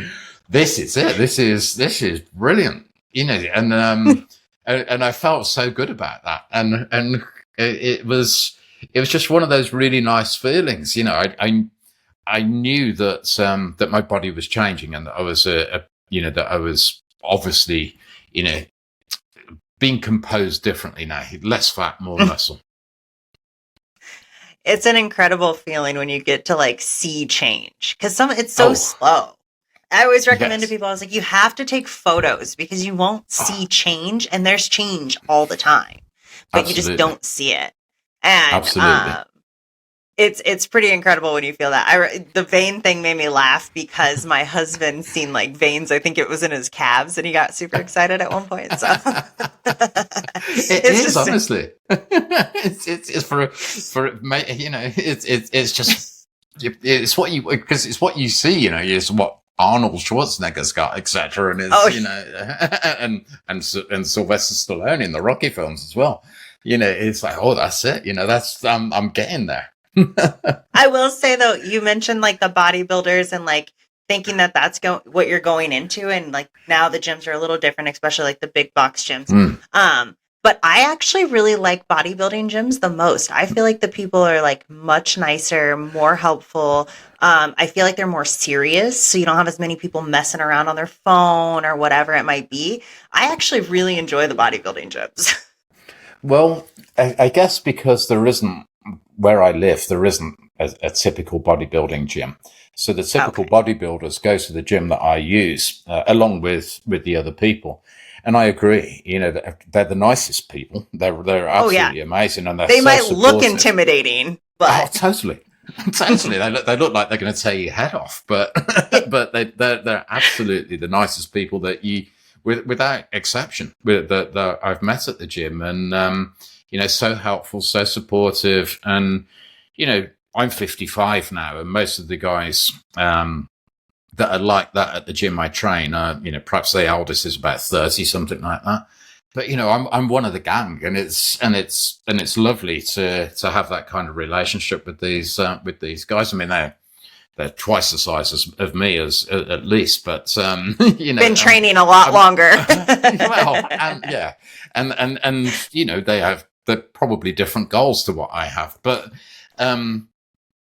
"This is it. This is brilliant." And I felt so good about that, and it was just one of those really nice feelings. I knew that my body was changing, and that I was that I was obviously being composed differently now, less fat, more muscle. It's an incredible feeling when you get to like see change because it's so Oh slow. I always recommend to yes, people, I was like, you have to take photos because you won't see oh, change, and there's change all the time, but you just absolutely, don't see it. And absolutely. it's pretty incredible when you feel that. The vein thing made me laugh because my husband seen like veins. I think it was in his calves, and he got super excited at one point. So It it's is just honestly. It's it's just it's what you because it's what you see. It's what Arnold Schwarzenegger's got, etc. And oh, it's and Sylvester Stallone in the Rocky films as well. It's like, oh, that's it. That's I'm getting there. I will say though, you mentioned like the bodybuilders and like thinking that what you're going into, and like now the gyms are a little different, especially like the big box gyms. Mm. But I actually really like bodybuilding gyms the most. I feel like the people are like much nicer, more helpful. I feel like they're more serious, so you don't have as many people messing around on their phone or whatever it might be. I actually really enjoy the bodybuilding gyms. Well, I guess because there isn't where I live, there isn't a typical bodybuilding gym. So the typical Okay. bodybuilders go to the gym that I use, along with the other people. And I agree, they're the nicest people. They're Oh yeah, absolutely amazing, and they're they so might look supportive. intimidating, Oh, but totally, totally. They look like they're going to tear your head off, but yeah, but they're absolutely the nicest people that without exception, that I've met at the gym, and so helpful, so supportive, and I'm 55 now, and most of the guys that are like that at the gym I train are, perhaps the eldest is about 30, something like that. But I'm one of the gang, and it's lovely to have that kind of relationship with these guys. I mean, they're twice the size of me as at least, but been training a lot I'm, longer. well, and yeah, and they're probably different goals to what I have, but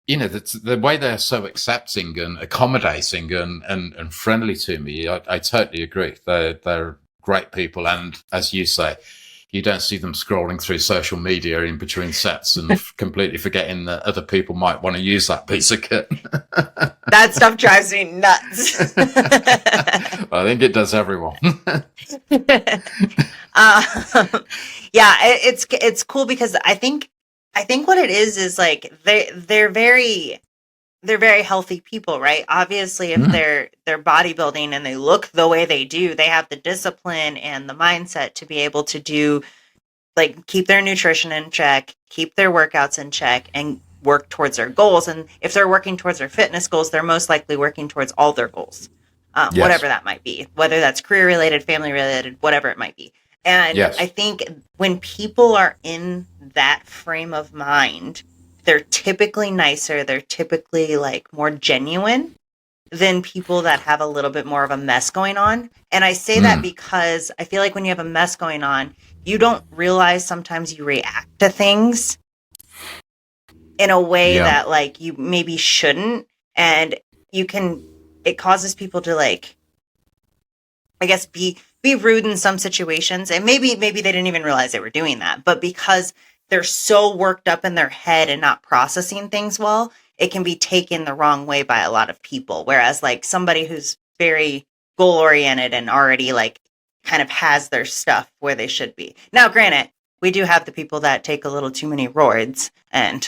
the way they're so accepting and accommodating and friendly to me, I totally agree. They're great people, and as you say, you don't see them scrolling through social media in between sets and completely forgetting that other people might want to use that piece of kit. That stuff drives me nuts. I think it does everyone. um, yeah, it's cool because I think what it is like they're very healthy people, right? Obviously, if Mm, they're bodybuilding and they look the way they do, they have the discipline and the mindset to be able to do like keep their nutrition in check, keep their workouts in check, and work towards their goals. And if they're working towards their fitness goals, they're most likely working towards all their goals. Yes. whatever that might be, whether that's career related, family related, whatever it might be. And I Yes. think when people are in that frame of mind, they're typically nicer, they're typically like more genuine than people that have a little bit more of a mess going on. And I say that Mm. because I feel like when you have a mess going on, you don't realize sometimes you react to things in a way Yeah. that like you maybe shouldn't. And you can, it causes people to like, I guess, be rude in some situations. And maybe they didn't even realize they were doing that. But because they're so worked up in their head and not processing things well, it can be taken the wrong way by a lot of people. Whereas like somebody who's very goal oriented and already like kind of has their stuff where they should be. Now, granted, we do have the people that take a little too many roids, and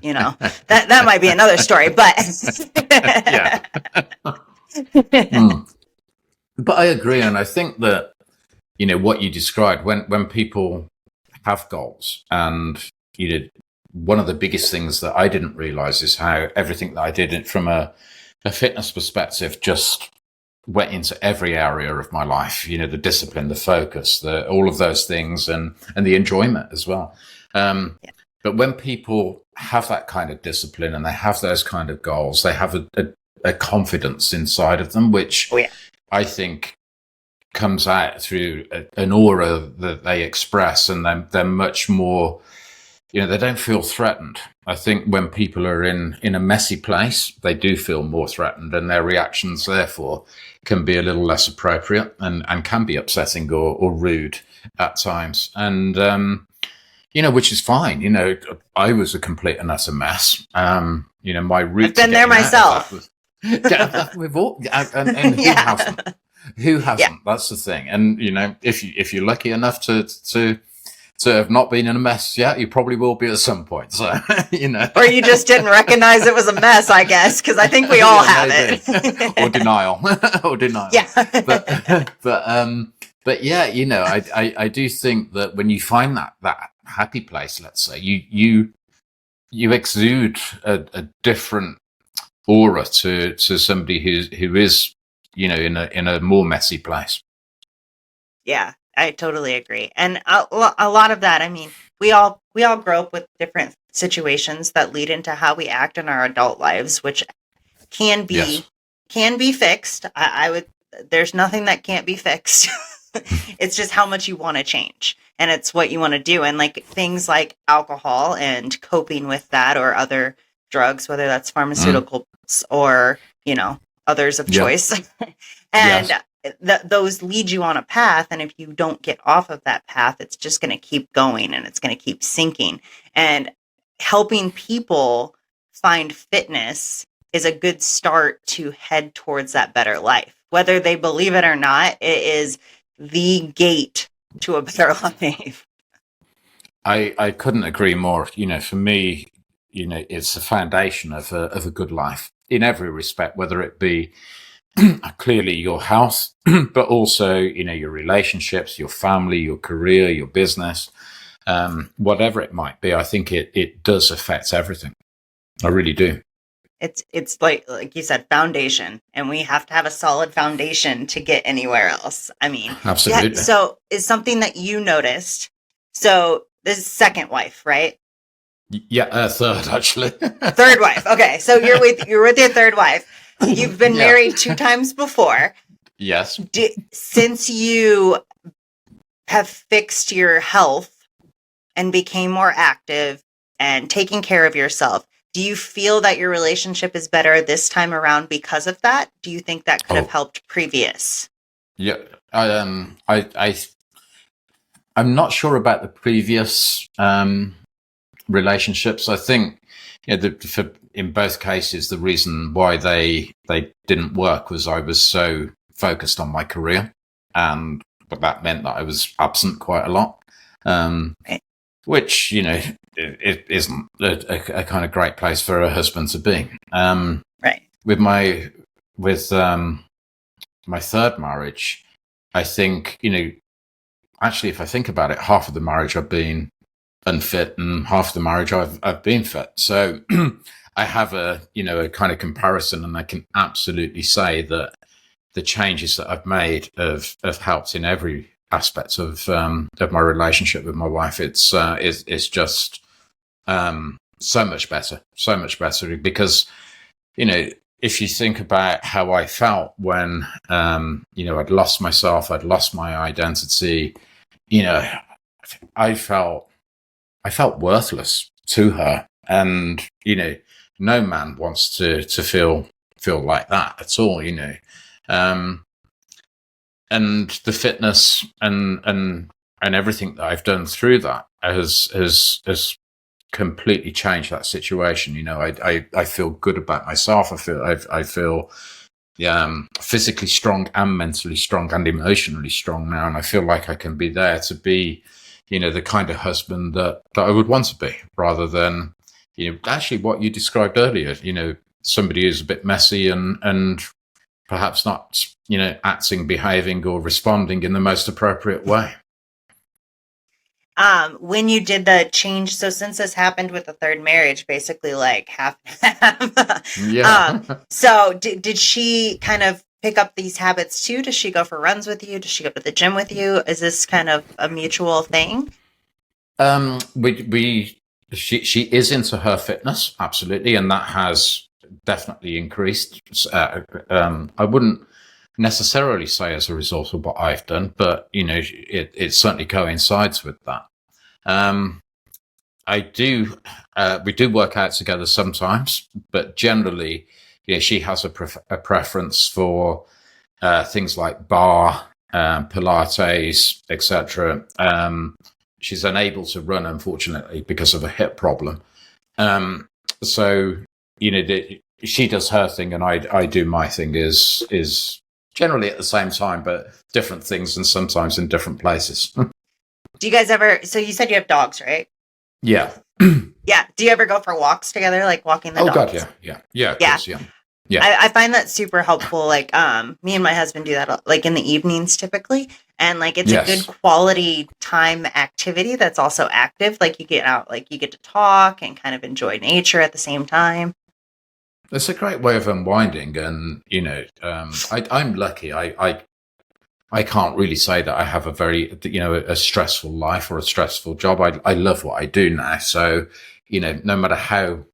you know, that might be another story, but Yeah. Mm. But I agree, and I think that what you described, when people have goals, and one of the biggest things that I didn't realize is how everything that I did from a fitness perspective just went into every area of my life. The discipline, the focus, all of those things, and the enjoyment as well. Yeah. But when people have that kind of discipline and they have those kind of goals, they have a confidence inside of them, which Oh yeah. I think comes out through an aura that they express, and they're much more, they don't feel threatened. I think when people are in a messy place, they do feel more threatened, and their reactions therefore can be a little less appropriate, and can be upsetting or rude at times. And which is fine. I was a complete and utter mess. My route I've been to there getting out of that myself. was we've all, and who Yeah. hasn't? Who Yeah. hasn't? That's the thing. And if you're lucky enough to have not been in a mess yet, you probably will be at some point. So Or you just didn't recognize it was a mess, I guess, because I think we all have maybe. Or it. denial, or denial. Yeah. But yeah, I do think that when you find that happy place, let's say, you exude a different aura to somebody who is in a more messy place. Yeah, I totally agree. And a lot of that, I mean, we all grow up with different situations that lead into how we act in our adult lives, which can Yes. be fixed. I would there's nothing that can't be fixed. It's just how much you want to change, and it's what you want to do. And like things like alcohol and coping with that, or other drugs, whether that's Mm. pharmaceuticals or, others of Yeah. choice. And Yes. those lead you on a path, and if you don't get off of that path, it's just going to keep going, and it's going to keep sinking. And helping people find fitness is a good start to head towards that better life. Whether they believe it or not, it is the gate to a better life. I couldn't agree more. For me, it's the foundation of a good life in every respect, whether it be clearly your health, but also, your relationships, your family, your career, your business, whatever it might be. I think it does affect everything. I really do. It's like you said, foundation, and we have to have a solid foundation to get anywhere else. I mean, yeah. Absolutely. So is something that you noticed. So this is second wife, right? Yeah, third actually. Third wife. Okay, so you're with your third wife. You've been Yeah. married 2 times before. Yes. Since you have fixed your health and became more active and taking care of yourself, do you feel that your relationship is better this time around because of that? Do you think that could have Oh, helped previous? yeah. I'm not sure about the previous relationships. I think in both cases, the reason why they didn't work was I was so focused on my career, and but that meant that I was absent quite a lot, Right. which it isn't a kind of great place for a husband to be. Right. With my third marriage, I think actually, if I think about it, half of the marriage I've been unfit, and half the marriage I've been fit. So I have a kind of comparison, and I can absolutely say that the changes that I've made have helped in every aspect of my relationship with my wife. It's just so much better because, you know, if you think about how I felt when, you know, I'd lost myself, I'd lost my identity, you know, I felt worthless to her. And, you know, no man wants to feel like that at all, you know. And the fitness and everything that I've done through that has completely changed that situation. You know, I feel good about myself. I feel physically strong and mentally strong and emotionally strong now, and I feel like I can be there to be, you know, the kind of husband that I would want to be, rather than, you know, actually what you described earlier. You know, somebody who's a bit messy and perhaps not, you know, acting, behaving, or responding in the most appropriate way. When you did the change, so since this happened with the third marriage, basically like half and half. Yeah. So did she kind of pick up these habits too? Does she go for runs with you? Does she go to the gym with you? Is this kind of a mutual thing? She is into her fitness, absolutely, and that has definitely increased. I wouldn't necessarily say as a result of what I've done, but, you know, it certainly coincides with that. I do. We do work out together sometimes, but generally, yeah, she has a preference for things like bar, Pilates, etc. She's unable to run, unfortunately, because of a hip problem. So, you know, she does her thing and I do my thing. Is generally at the same time, but different things, and sometimes in different places. Do you guys ever, so you said you have dogs, right? Yeah. Yeah. Do you ever go for walks together, like walking the Oh dogs? God, yeah. Of course, yeah. I find that super helpful. Like, me and my husband do that like in the evenings typically. And like, it's a good quality time activity that's also active. Like you get out, like you get to talk and kind of enjoy nature at the same time. It's a great way of unwinding, and, you know, I'm lucky. I can't really say that I have a very, you know, a stressful life or a stressful job. I love what I do now. So, you know, no matter how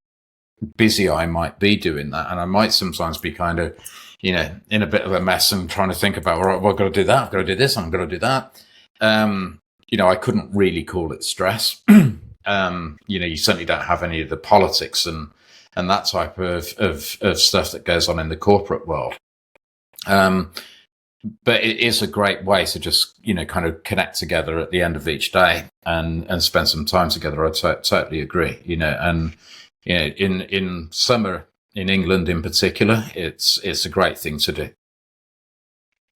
busy I might be doing that, and I might sometimes be kind of, you know, in a bit of a mess and trying to think about, all right, well, I've got to do that, I've got to do this, I'm going to do that. You know, I couldn't really call it stress. You know, you certainly don't have any of the politics and that type of stuff that goes on in the corporate world. But it is a great way to just, you know, kind of connect together at the end of each day and spend some time together. I totally agree, you know, and, you know, in summer in England in particular, it's a great thing to do.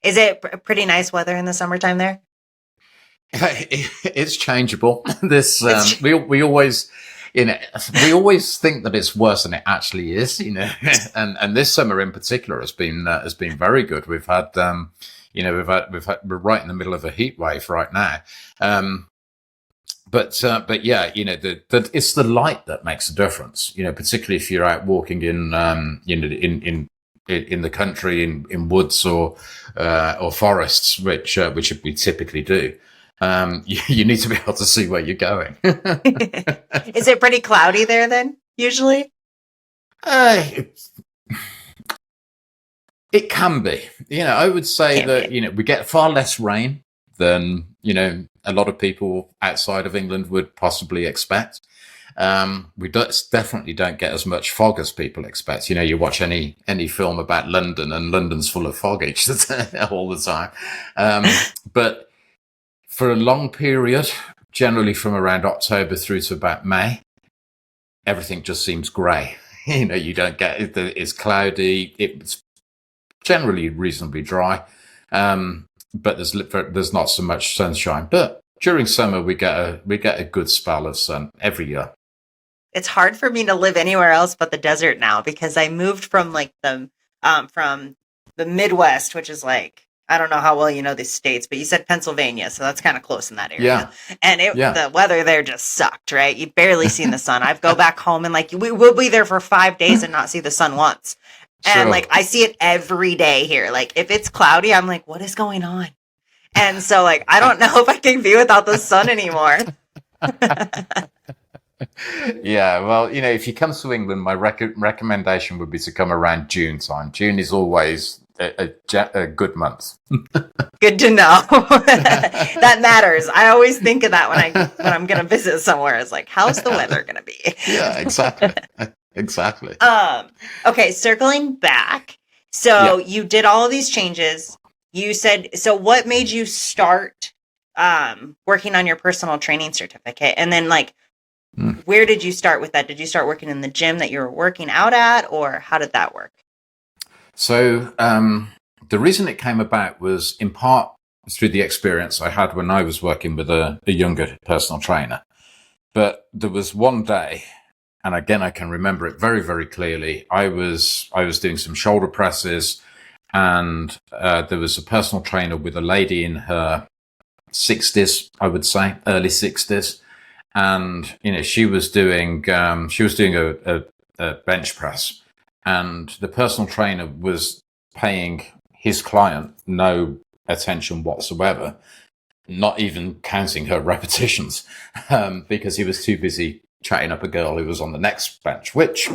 Is it pretty nice weather in the summertime there? It's changeable. We always, you know, we always think that it's worse than it actually is, you know. And this summer in particular has been very good. We've had, you know, we're right in the middle of a heat wave right now. But yeah, you know, it's the light that makes a difference, you know, particularly if you're out walking in, you know, in the country, in woods or forests, which we typically do. You need to be able to see where you're going. Is it pretty cloudy there then, usually? It can be. You know, I would say that, you know, we get far less rain than, you know, a lot of people outside of England would possibly expect. We definitely don't get as much fog as people expect. You know, you watch any film about London and London's full of fog all the time. But for a long period, generally from around October through to about May, everything just seems grey. You know, you don't get it. It's cloudy. It's generally reasonably dry, but there's not so much sunshine. But during summer, we get a good spell of sun every year. It's hard for me to live anywhere else but the desert now because I moved from like from the Midwest, which is like, I don't know how well you know these states, but you said Pennsylvania, so that's kind of close in that area. Yeah. And the weather there just sucked, right? You barely seen the sun. I go back home and like we'll be there for 5 days and not see the sun once. And Sure. like I see it every day here. Like if it's cloudy, I'm like, what is going on? And so like I don't know if I can be without the sun anymore. Yeah, well, if you come to England, my recommendation would be to come around June time. June is always a good month. Good to know. That matters. I always think of that when I'm gonna visit somewhere. It's like, how's the weather gonna be? Yeah, exactly. Exactly. Okay, circling back. So Yeah. you did all of these changes. You said, so what made you start working on your personal training certificate? And then like Mm. where did you start with that? Did you start working in the gym that you were working out at, or how did that work? So the reason it came about was in part through the experience I had when I was working with a younger personal trainer. But there was one day, and again, I can remember it very, very clearly. I was doing some shoulder presses, and there was a personal trainer with a lady in her 60s, I would say, early 60s. And, she was doing a bench press, and the personal trainer was paying his client no attention whatsoever, not even counting her repetitions, because he was too busy chatting up a girl who was on the next bench, which,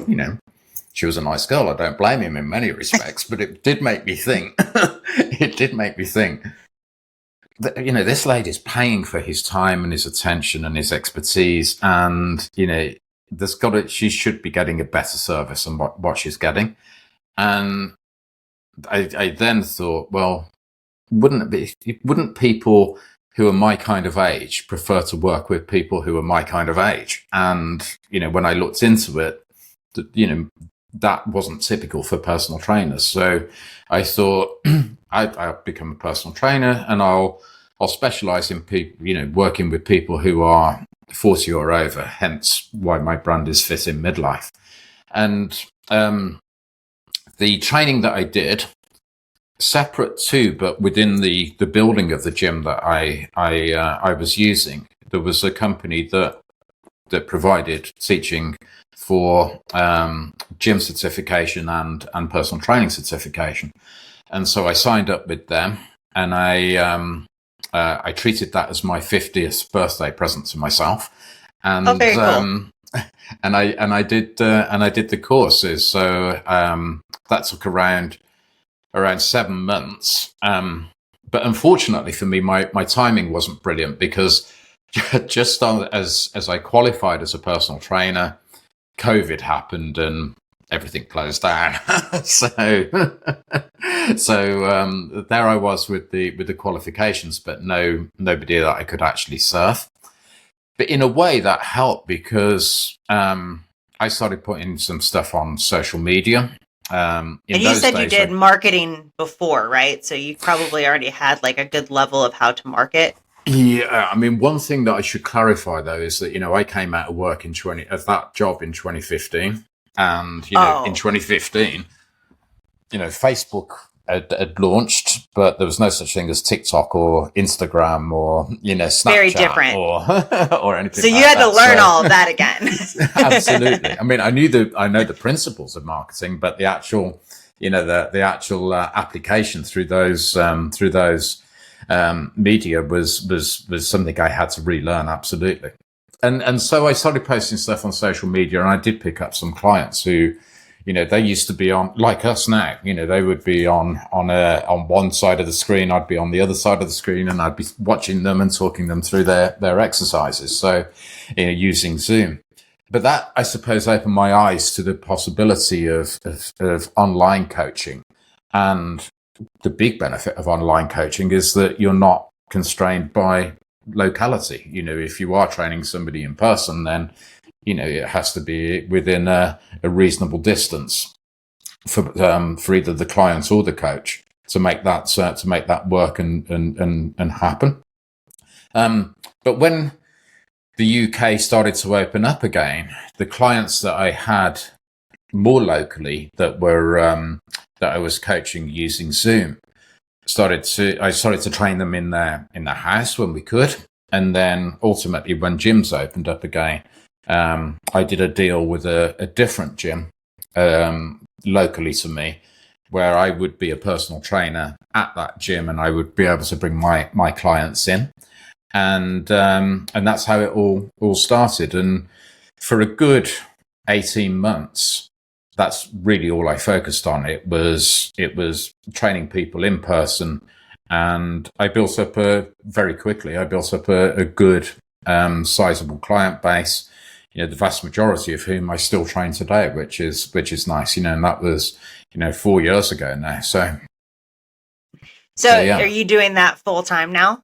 she was a nice girl. I don't blame him in many respects, but it did make me think, it did make me think that, this lady's paying for his time and his attention and his expertise. And, she should be getting a better service than what she's getting. And I then thought, well, wouldn't people who are my kind of age prefer to work with people who are my kind of age? And, when I looked into it, that wasn't typical for personal trainers. So I thought I'll become a personal trainer, and I'll specialize in people, working with people who are 40 or over, hence why my brand is FitInMidlife. And the training that I did, separate too, but within the building of the gym that I was using, there was a company that provided teaching for gym certification and personal training certification. And so I signed up with them, and I treated that as my 50th birthday present to myself. And very cool. and I did the courses. So that took around 7 months. But unfortunately for me, my timing wasn't brilliant, because just as I qualified as a personal trainer, COVID happened and everything closed down. so there I was with the qualifications, but nobody that I could actually serve. But in a way that helped, because I started putting some stuff on social media. And you said you did marketing before, right? So you probably already had like a good level of how to market. Yeah, I mean, one thing that I should clarify though is that I came out of work of that job in 2015, and in 2015, Facebook had launched, but there was no such thing as TikTok or Instagram or Snapchat, very different, or anything. So you had to learn all of that again. Absolutely. I mean, I know the principles of marketing, but the actual, the actual application through those media was something I had to relearn. Absolutely. And so I started posting stuff on social media, and I did pick up some clients who, they used to be on, like us now, they would be on one side of the screen. I'd be on the other side of the screen, and I'd be watching them and talking them through their exercises. So, using Zoom. But that, I suppose, opened my eyes to the possibility of online coaching. And the big benefit of online coaching is that you're not constrained by locality. If you are training somebody in person, then it has to be within a reasonable distance for either the client or the coach to make that work and happen. But when the UK started to open up again, the clients that I had more locally that were that I was coaching using Zoom, I started to train them in their house when we could. And then ultimately when gyms opened up again, I did a deal with a different gym locally to me, where I would be a personal trainer at that gym, and I would be able to bring my clients in, and that's how it all started. And for a good 18 months, that's really all I focused on. It was training people in person, and I built up very quickly. I built up a good, sizable client base. You know, the vast majority of whom I still train today, which is nice. You know, and that was 4 years ago now. So Yeah. are you doing that full time now?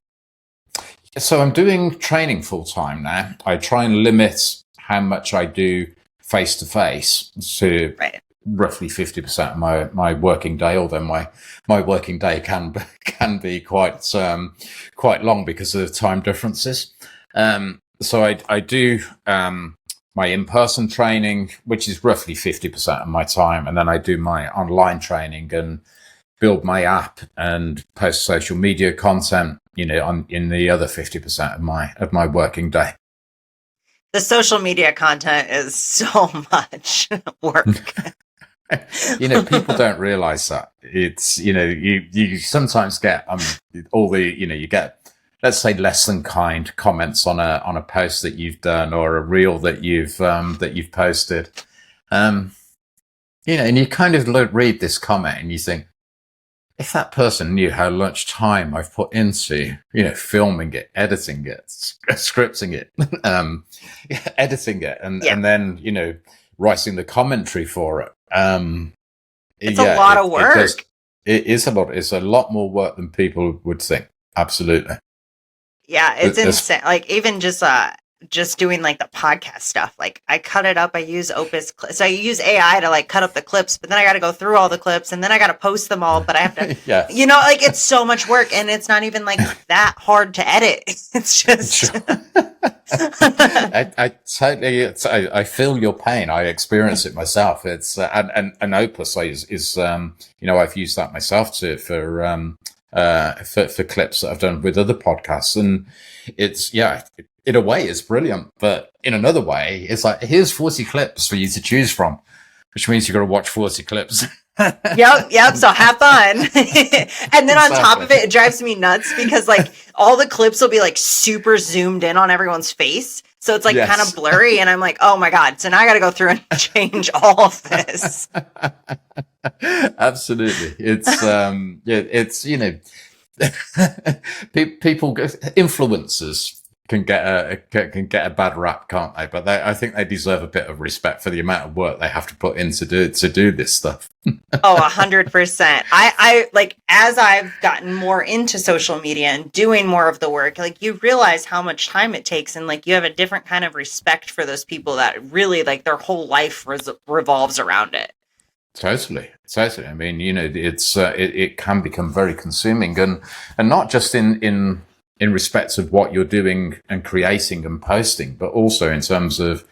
So I'm doing training full time now. I try and limit how much I do face to face to Right. roughly 50% of my working day, although my working day can be quite long because of time differences. So I do my in-person training, which is roughly 50% of my time, and then I do my online training and build my app and post social media content, in the other 50% of my working day. The social media content is so much work. People don't realize that. It's, you sometimes get all the, you get, let's say, less than kind comments on a post that you've done, or a reel that you've posted. And you kind of read this comment and you think, if that person knew how much time I've put into, filming it, editing it, scripting it, editing it, and then, writing the commentary for it. It's a lot of work. It is a lot. It's a lot more work than people would think. Absolutely. Yeah, it's insane. Like, even just doing like the podcast stuff, like I cut it up. I use Opus. So I use AI to like cut up the clips, but then I got to go through all the clips, and then I got to post them all, but I have to, yeah. Like, it's so much work, and it's not even like that hard to edit. It's just, I totally, I feel your pain. I experience it myself. It's, and Opus is, I've used that myself for clips that I've done with other podcasts, and it's, in a way it's brilliant, but in another way it's like, here's 40 clips for you to choose from, which means you've got to watch 40 clips. Yep. So have fun. And then on top of it, it drives me nuts because like all the clips will be like super zoomed in on everyone's face. So it's like kind of blurry, and I'm like, oh my God. So now I got to go through and change all of this. Absolutely. It's, people, influencers can get a bad rap, can't they? But I think they deserve a bit of respect for the amount of work they have to put in to do this stuff. Oh, 100%. I like, as I've gotten more into social media and doing more of the work, like, you realize how much time it takes, and like you have a different kind of respect for those people that really like their whole life revolves around it. Totally. I mean, it's it can become very consuming, and not just in respect of what you're doing and creating and posting, but also in terms of,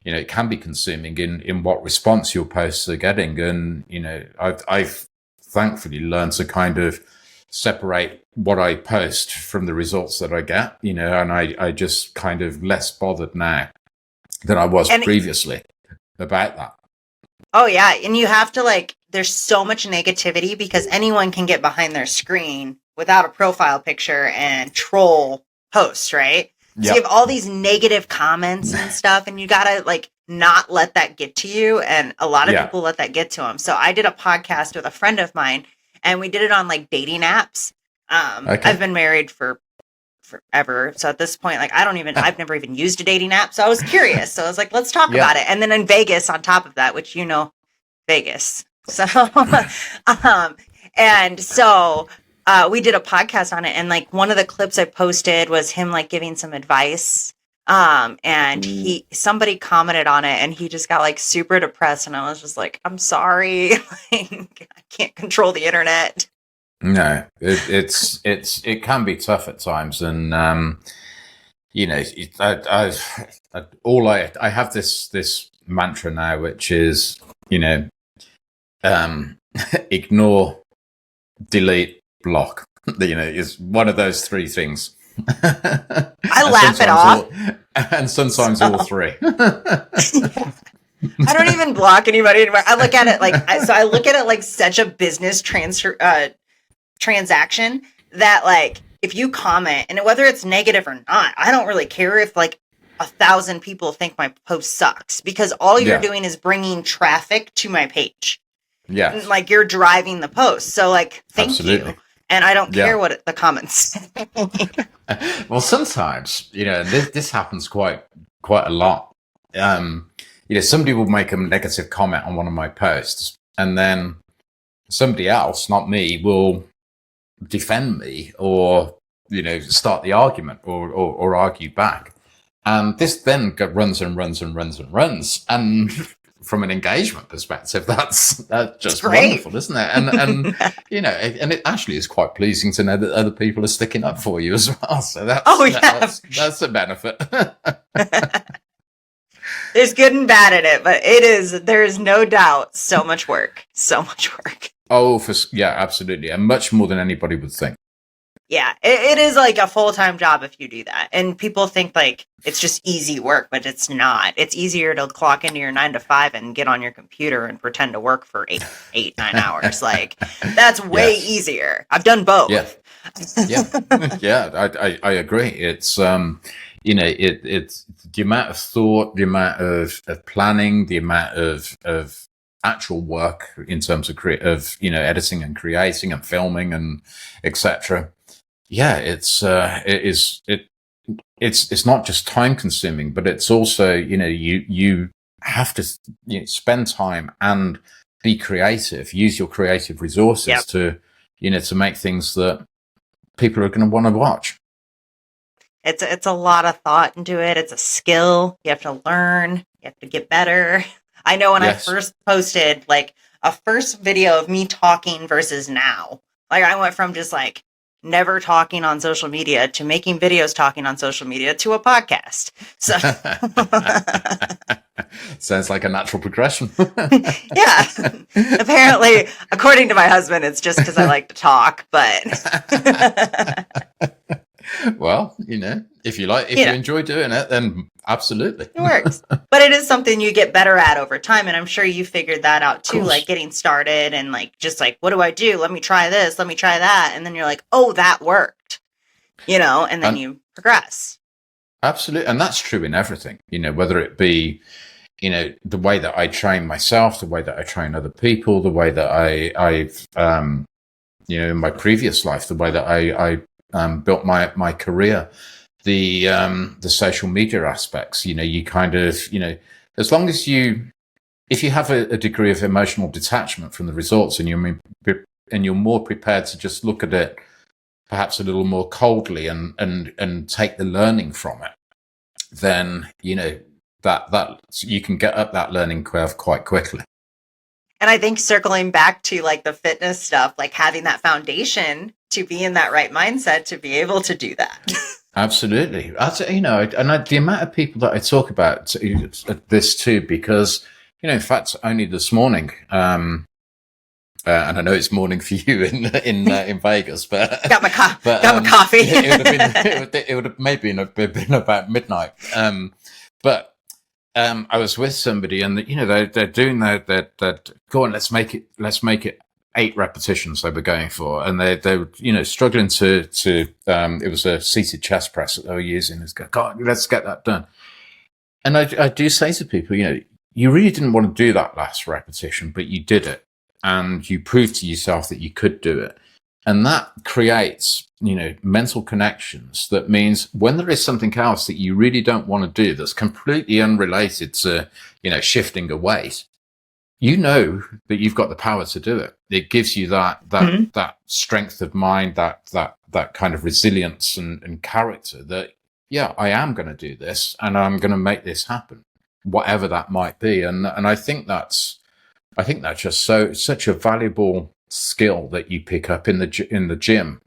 it can be consuming in what response your posts are getting. And, I've thankfully learned to kind of separate what I post from the results that I get, and I just kind of less bothered now than I was previously about that. Oh yeah. And you have to, like, there's so much negativity because anyone can get behind their screen without a profile picture and troll posts, right? So you have all these negative comments and stuff, and you gotta like not let that get to you. And a lot of people let that get to them. So I did a podcast with a friend of mine, and we did it on like dating apps. I've been married for forever. So at this point, like, I've never even used a dating app. So I was curious. So I was like, let's talk about it. And then in Vegas on top of that, which, Vegas. So, and so, we did a podcast on it, and like one of the clips I posted was him like giving some advice. And somebody commented on it, and he just got like super depressed, and I was just like, I'm sorry. Like, I can't control the internet. No, it can be tough at times, and I have this mantra now, which is ignore, delete, block. Is one of those three things. I laugh it off, and sometimes all three. I don't even block anybody anymore. I look at it like, I look at it like such a business transaction that like, if you comment and whether it's negative or not, I don't really care if like 1,000 people think my post sucks, because all you're Yeah. doing is bringing traffic to my page. Yes. Like you're driving the post. So like, thank Absolutely. you. And I don't care Yeah. what the comments say. Well, sometimes, this happens quite a lot. Somebody will make a negative comment on one of my posts, and then somebody else, not me, will defend me or start the argument or argue back, and this then runs and runs and runs and runs, and from an engagement perspective, that's just wonderful, isn't it? And and it actually is quite pleasing to know that other people are sticking up for you as well. So that's a benefit. There's good and bad in it, but there is no doubt so much work. Oh, absolutely, and much more than anybody would think. Yeah, it is like a full-time job if you do that. And people think like it's just easy work, but it's not. It's easier to clock into your 9 to 5 and get on your computer and pretend to work for 9 hours. Like that's way easier. I've done both. Yeah. I agree. It's it's the amount of thought, the amount of planning, the amount of actual work in terms of editing and creating and filming and etc. Yeah, it's not just time consuming, but it's also you have to spend time and be creative, use your creative resources to to make things that people are going to want to watch. It's a lot of thought into it. It's a skill. You have to learn. You have to get better. I know when I first posted like a first video of me talking versus now, like I went from just like never talking on social media to making videos talking on social media to a podcast. So sounds like a natural progression. Yeah. Apparently, according to my husband, it's just because I like to talk, but well, if you enjoy doing it, then absolutely. It works. But it is something you get better at over time. And I'm sure you figured that out too, like getting started and like, just like, what do I do? Let me try this. Let me try that. And then you're like, oh, that worked, and then you progress. Absolutely. And that's true in everything, whether it be, the way that I train myself, the way that I train other people, the way that I've, in my previous life, the way that I built my career, the social media aspects, you kind of, as long as if you have a degree of emotional detachment from the results and you're more prepared to just look at it perhaps a little more coldly and take the learning from it, then, that you can get up that learning curve quite quickly. And I think circling back to like the fitness stuff, like having that foundation to be in that right mindset to be able to do that. Absolutely. The amount of people that I talk about this too, because, in fact, only this morning, and I know it's morning for you in Vegas, but got my coffee. it would have maybe been about midnight. But I was with somebody, and they're doing that. Go on, let's make it 8 repetitions they were going for, and they were struggling to it was a seated chest press that they were using. It's go on, let's get that done. And I do say to people, you really didn't want to do that last repetition, but you did it, and you proved to yourself that you could do it. And that creates, mental connections. That means when there is something else that you really don't want to do, that's completely unrelated to, shifting a weight, that you've got the power to do it. It gives you that strength of mind, that kind of resilience and character that, I am going to do this and I'm going to make this happen, whatever that might be. And I think that's just such a valuable skill that you pick up in the gym,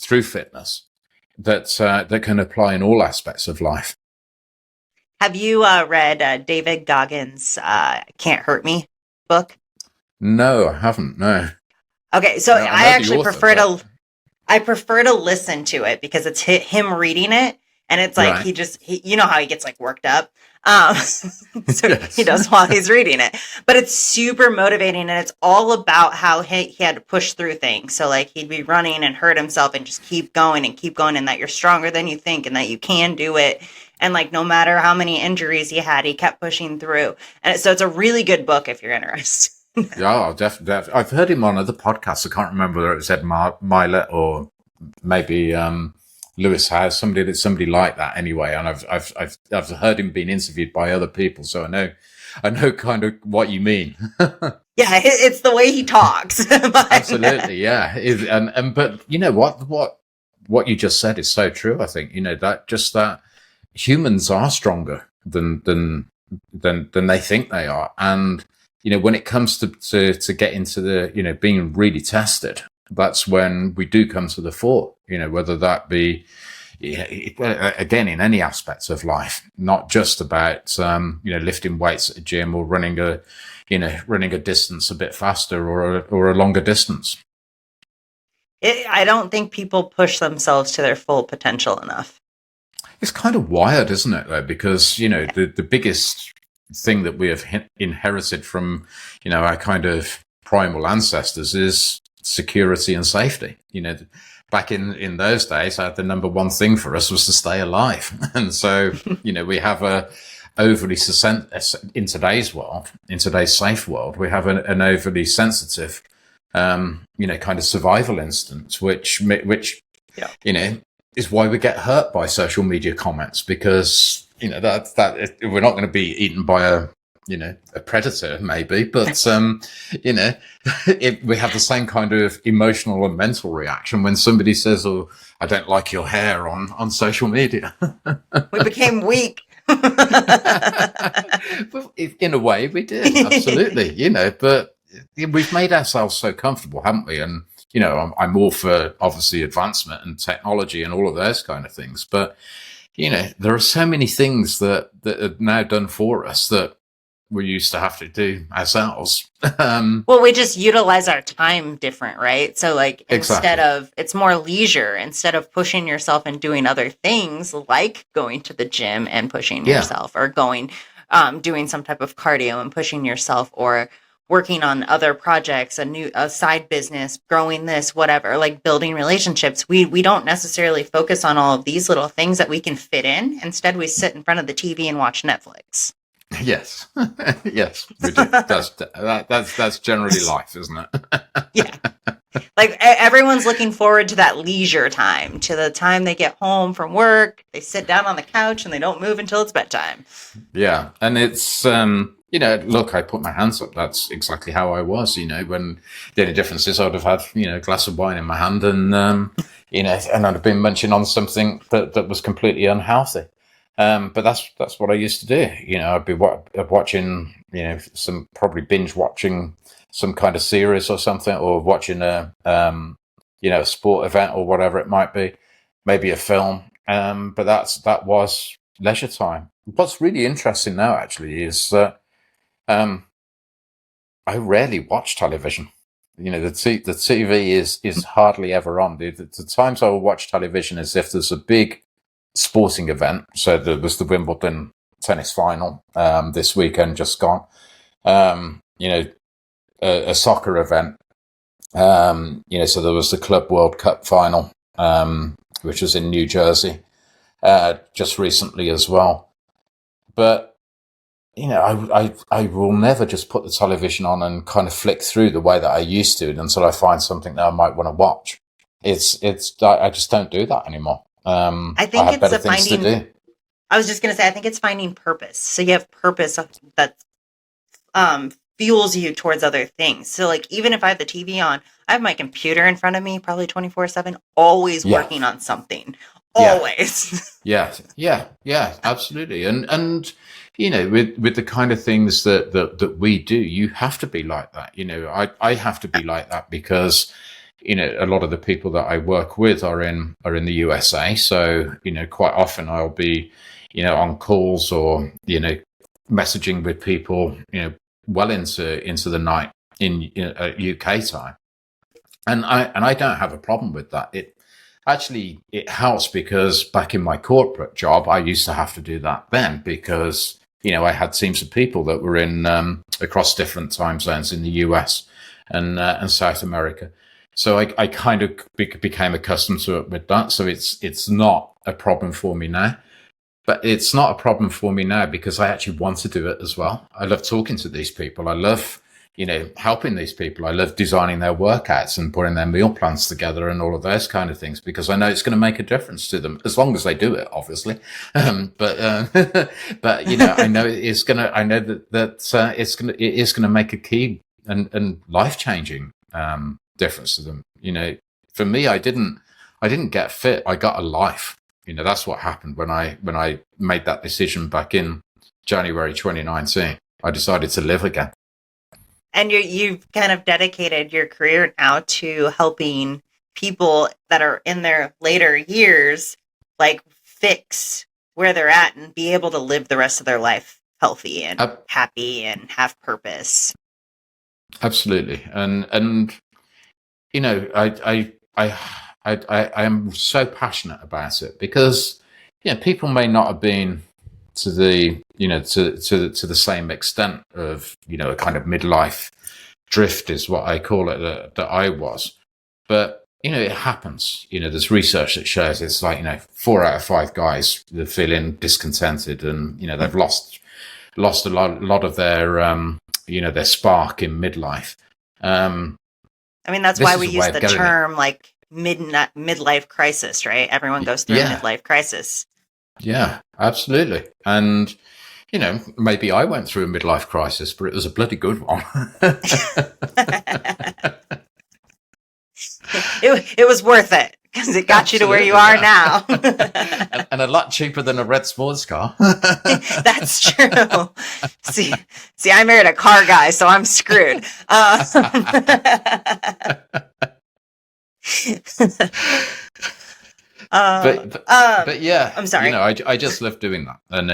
through fitness, that can apply in all aspects of life. Have you read David Goggins' Can't Hurt Me book? No, I haven't. No. Okay, so I actually prefer to listen to it because it's him reading it, And it's like, Right. you know how he gets like worked up. Um, so he Yes. does while he's reading it, but it's super motivating, and it's all about how he had to push through things. So like he'd be running and hurt himself and just keep going and keep going, and that you're stronger than you think and that you can do it. And like, no matter how many injuries he had, he kept pushing through. And so it's a really good book if you're interested. Yeah, definitely. I've heard him on other podcasts. I can't remember whether it was Ed Milet or maybe Lewis Howe, somebody like that. Anyway, and I've heard him being interviewed by other people, so I know kind of what you mean. Yeah, it's the way he talks. Absolutely, yeah. And but you know what you just said is so true. I think that humans are stronger than they think they are, and when it comes to get into the being really tested, that's when we do come to the fore. Whether that be again in any aspects of life, not just about lifting weights at a gym or running a distance a bit faster or a longer distance. I don't think people push themselves to their full potential enough. It's kind of wired, isn't it, though? Because, the biggest thing that we have inherited from, our kind of primal ancestors is security and safety. Back in those days, the number one thing for us was to stay alive. And so, we have in today's world, in today's safe world, we have an overly sensitive, kind of survival instinct, which Yeah. is why we get hurt by social media comments, because that we're not going to be eaten by a predator, maybe, but we have the same kind of emotional and mental reaction when somebody says, "Oh, I don't like your hair" on social media. We became weak. Well, in a way, we did, absolutely, but we've made ourselves so comfortable, haven't we? And I'm all for obviously advancement and technology and all of those kind of things, but there are so many things that are now done for us that we used to have to do ourselves. Well, we just utilize our time different, right? So like Exactly. it's more leisure, instead of pushing yourself and doing other things like going to the gym and pushing Yeah. yourself, or doing some type of cardio and pushing yourself, or working on other projects, a side business, growing this, whatever, like building relationships. We don't necessarily focus on all of these little things that we can fit in. Instead, we sit in front of the TV and watch Netflix. Yes. Yes, we do. That's generally life, isn't it? Yeah. Like everyone's looking forward to that leisure time, to the time they get home from work, they sit down on the couch and they don't move until it's bedtime. Yeah. And it's, look, I put my hands up. That's exactly how I was, when the only difference is I'd have had, a glass of wine in my hand and, and I'd have been munching on something that was completely unhealthy. But that's what I used to do. I'd be watching, probably binge watching some kind of series or something, or watching a sport event or whatever it might be, maybe a film. But that was leisure time. What's really interesting now, actually, is that I rarely watch television. The TV is hardly ever on. The times I will watch television is if there's a big sporting event. So there was the Wimbledon tennis final this weekend, just gone. A soccer event. So there was the Club World Cup final, which was in New Jersey, just recently as well. But I will never just put the television on and kind of flick through the way that I used to until I find something that I might want to watch. I just don't do that anymore. I I think have it's better things to do. I was just going to say, I think it's finding purpose. So you have purpose that fuels you towards other things. So like, even if I have the TV on, I have my computer in front of me, probably 24/7, always Yeah, working on something. yeah, Always. yeah, absolutely. And with the kind of things that we do, you have to be like that. I have to be like that because a lot of the people that I work with are in the USA. So quite often I'll be on calls or messaging with people well into the night in UK time, and I don't have a problem with that. Actually, it helps because back in my corporate job, I used to have to do that then because, I had teams of people that were in across different time zones in the US and South America. So I kind of became accustomed to it with that. So it's not a problem for me now. But it's not a problem for me now because I actually want to do it as well. I love talking to these people. I love, helping these people. I love designing their workouts and putting their meal plans together and all of those kind of things because I know it's going to make a difference to them as long as they do it, obviously. But I know it's going to. I know that it is going to make a key and life changing difference to them. For me, I didn't get fit. I got a life. That's what happened when I made that decision back in January 2019. I decided to live again. And you've kind of dedicated your career now to helping people that are in their later years, like fix where they're at and be able to live the rest of their life healthy and happy and have purpose. Absolutely. And I am so passionate about it because people may not have been to the to the same extent of a kind of midlife drift is what I call it that I was, but it happens. There's research that shows it's like 4 out of 5 guys that are feeling discontented and they've lost a lot of their their spark in midlife. I mean, that's why we use the term like midlife crisis, right? Everyone goes through a midlife crisis. Yeah, absolutely. And, maybe I went through a midlife crisis, but it was a bloody good one. It was worth it because it got you to where you are now. and a lot cheaper than a red sports car. That's true. See, I married a car guy, so I'm screwed. But yeah, I'm sorry. I just love doing that, and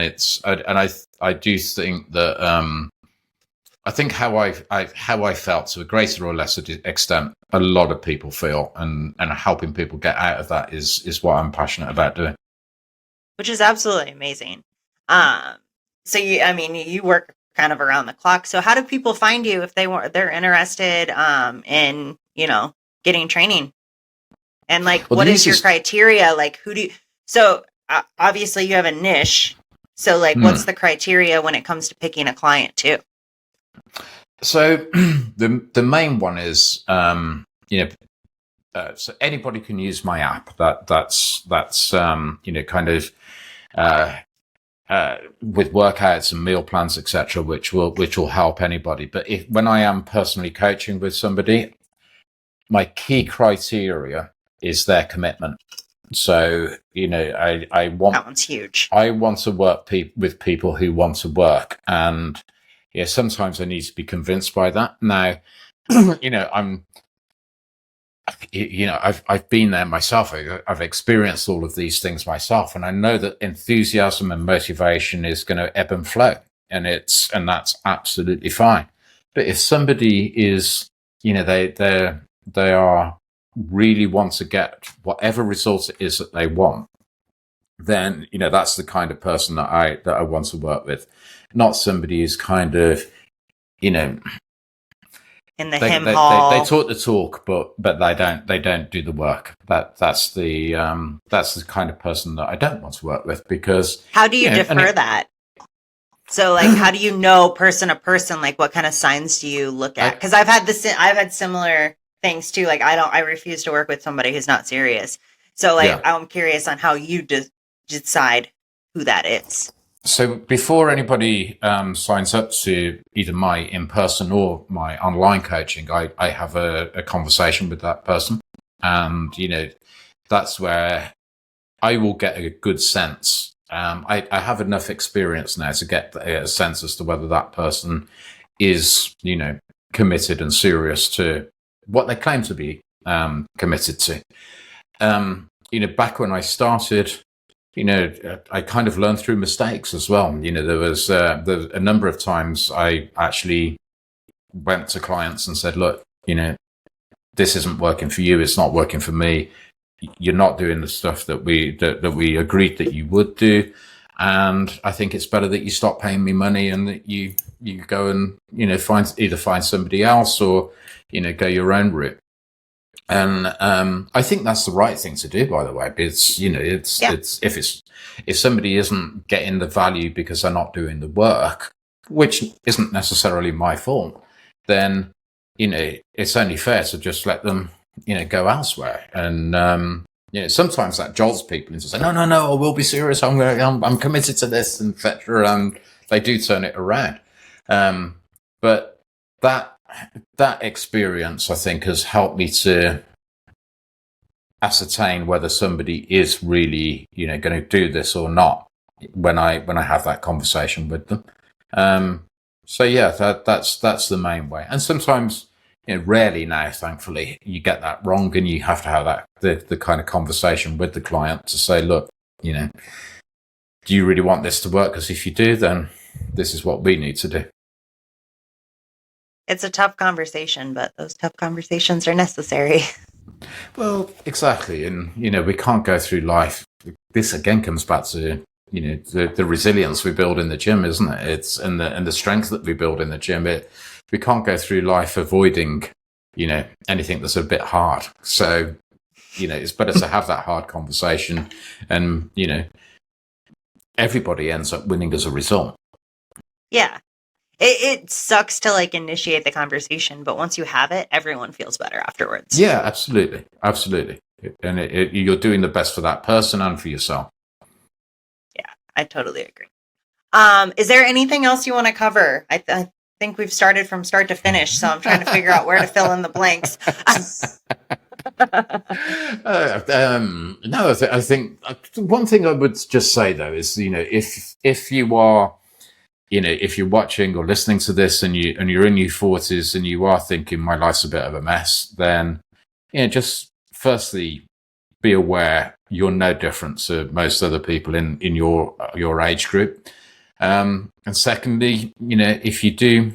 I do think that I think how I felt to a greater or lesser extent, a lot of people feel, and helping people get out of that is what I'm passionate about doing. Which is absolutely amazing. So you work kind of around the clock. So how do people find you if they're interested in getting training? And what is your criteria? Like, who do you? So obviously you have a niche. So what's the criteria when it comes to picking a client too? So the main one is so anybody can use my app. That's kind of with workouts and meal plans, etc., which will help anybody. But when I am personally coaching with somebody, my key criteria is their commitment. So, I want that one's huge. I want to work with people who want to work, and sometimes I need to be convinced by that. Now, I've been there myself. I've experienced all of these things myself, and I know that enthusiasm and motivation is going to ebb and flow, and that's absolutely fine. But if somebody is, they are really want to get whatever result it is that they want, then that's the kind of person that I want to work with, not somebody who's kind of in the hymn hall. They talk the talk, but they don't do the work. That's the kind of person that I don't want to work with, because how do you defer that? So how do you know person to person, what kind of signs do you look at? Because I've had similar things too. I refuse to work with somebody who's not serious. So I'm curious on how you decide who that is. So before anybody signs up to either my in-person or my online coaching, I have a conversation with that person, and that's where I will get a good sense. I have enough experience now to get a sense as to whether that person is committed and serious to what they claim to be committed to. Back when I started, I kind of learned through mistakes as well. There was a number of times I actually went to clients and said, look, this isn't working for you. It's not working for me. you're not doing the stuff that we agreed that you would do. And I think it's better that you stop paying me money and that you go and, find somebody else, or, go your own route. And I think that's the right thing to do, by the way. It's, if somebody isn't getting the value because they're not doing the work, which isn't necessarily my fault, then, it's only fair to just let them, go elsewhere. And, sometimes that jolts people into saying, no, I will be serious. I'm committed to this, and etc. And they do turn it around. But that experience, I think, has helped me to ascertain whether somebody is really, going to do this or not when I have that conversation with them. So yeah, that's the main way. And sometimes, rarely now, thankfully, you get that wrong, and you have to have the kind of conversation with the client to say, look, do you really want this to work? Because if you do, then this is what we need to do. It's a tough conversation, but those tough conversations are necessary. Well, exactly. And, we can't go through life. This again comes back to, the resilience we build in the gym, isn't it? It's and the strength that we build in the gym. We can't go through life avoiding, anything that's a bit hard. So, it's better to have that hard conversation, and, everybody ends up winning as a result. Yeah. It sucks to initiate the conversation, but once you have it, everyone feels better afterwards. Yeah, absolutely. Absolutely. And you're doing the best for that person and for yourself. Yeah, I totally agree. Is there anything else you want to cover? I think we've started from start to finish, so I'm trying to figure out where to fill in the blanks. No, I think one thing I would just say, though, is, if you are, if you're watching or listening to this and you're in your 40s and you are thinking my life's a bit of a mess, then, just firstly be aware you're no different to most other people in your age group. And secondly, if you do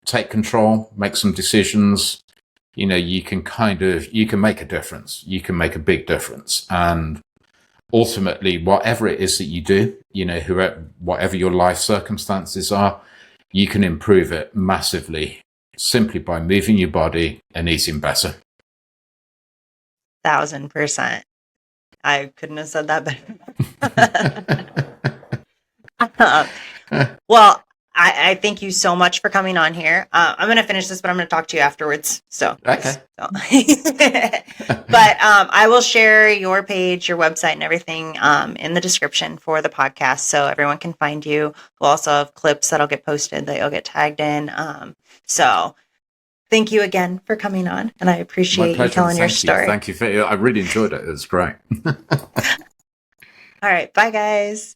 take control, make some decisions, you can make a difference. You can make a big difference. And ultimately, whatever it is that you do, whatever your life circumstances are, you can improve it massively simply by moving your body and eating better. 1,000%. I couldn't have said that better. Well, I thank you so much for coming on here. I'm going to finish this, but I'm going to talk to you afterwards. So, okay. But I will share your page, your website, and everything in the description for the podcast, so everyone can find you. We'll also have clips that'll get posted that you'll get tagged in. So thank you again for coming on, and I appreciate you telling your story. Thank you. I really enjoyed it. It was great. All right. Bye, guys.